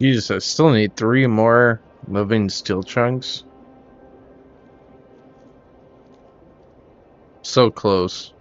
Jesus, I still need 3 more living steel chunks. So close.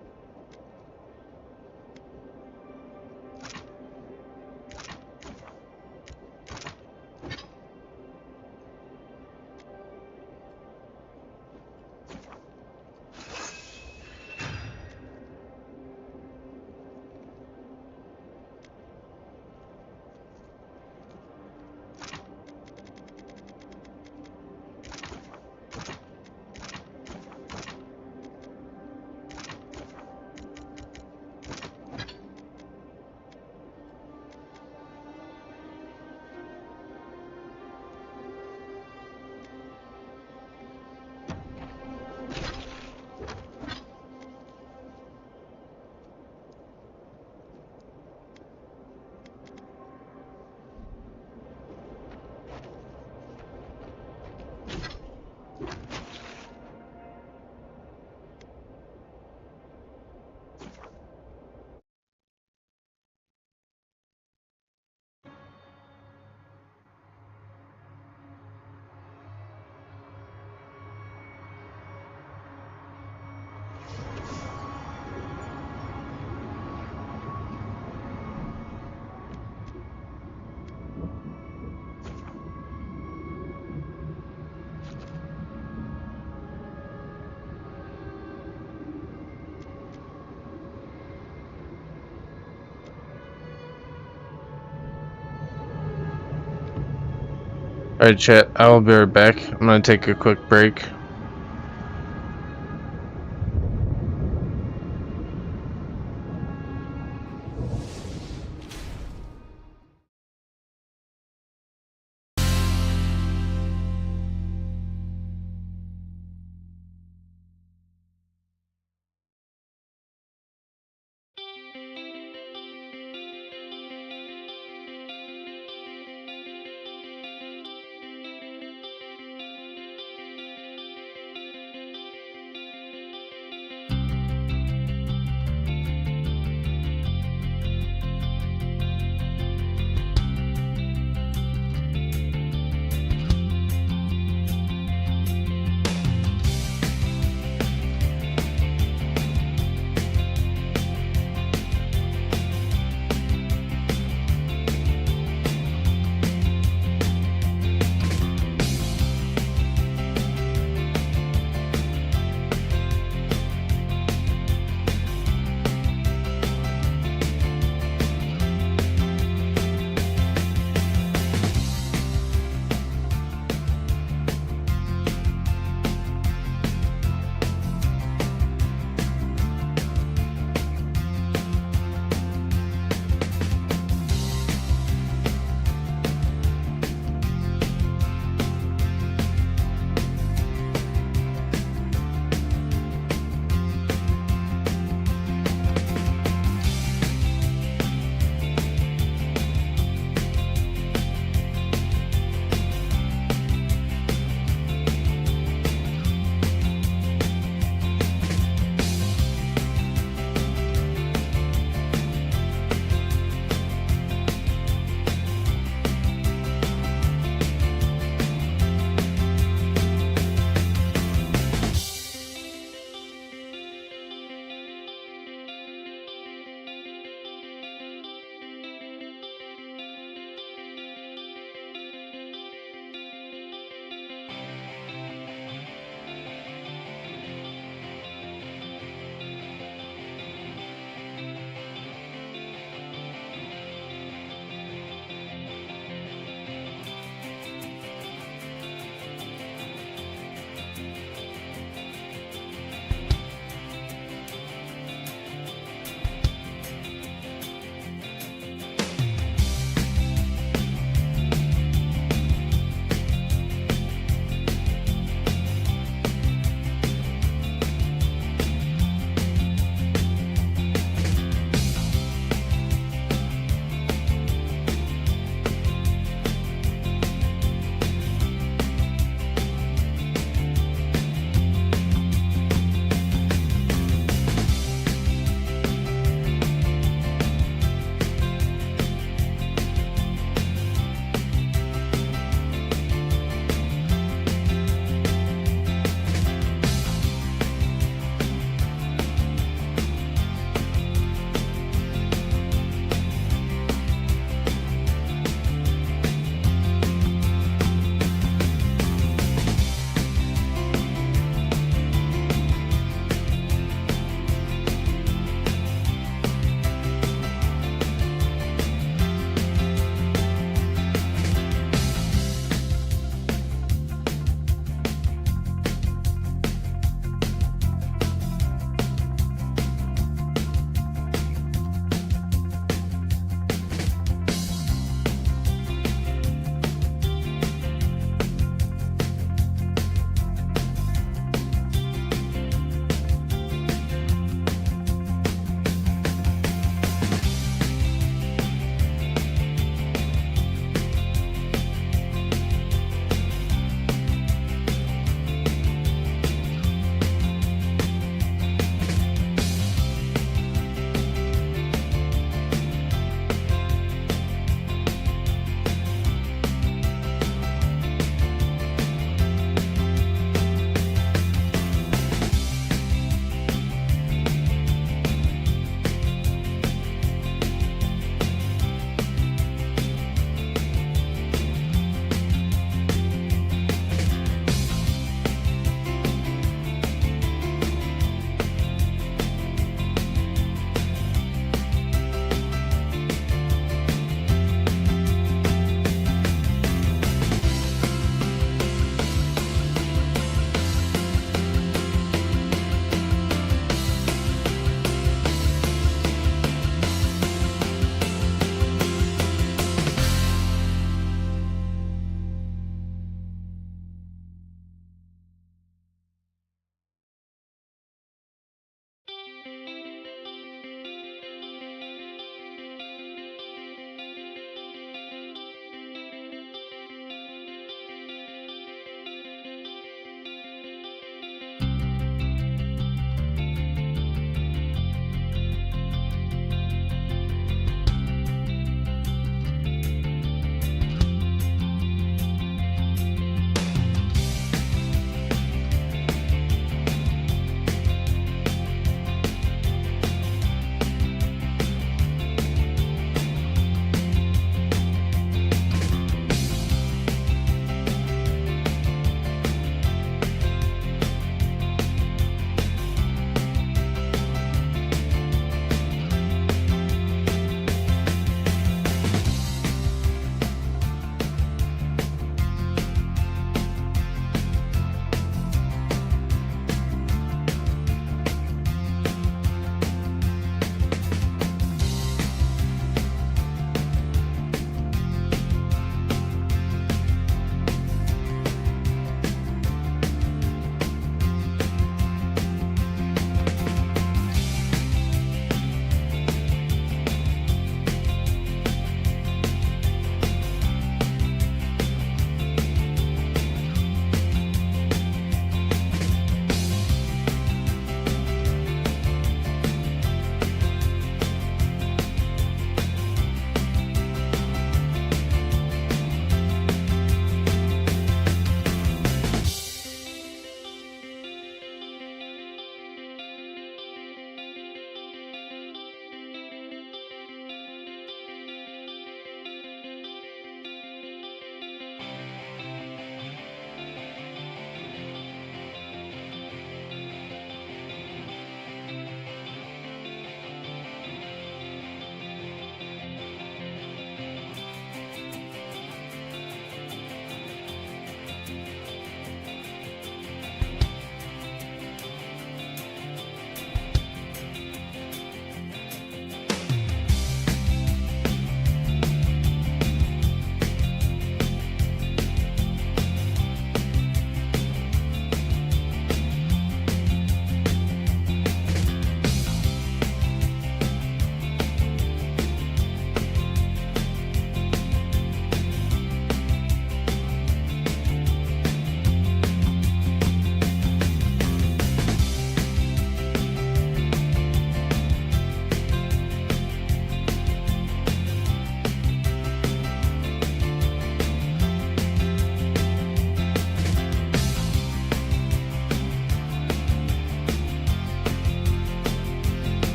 Alright, chat, I will be right back. I'm gonna take a quick break.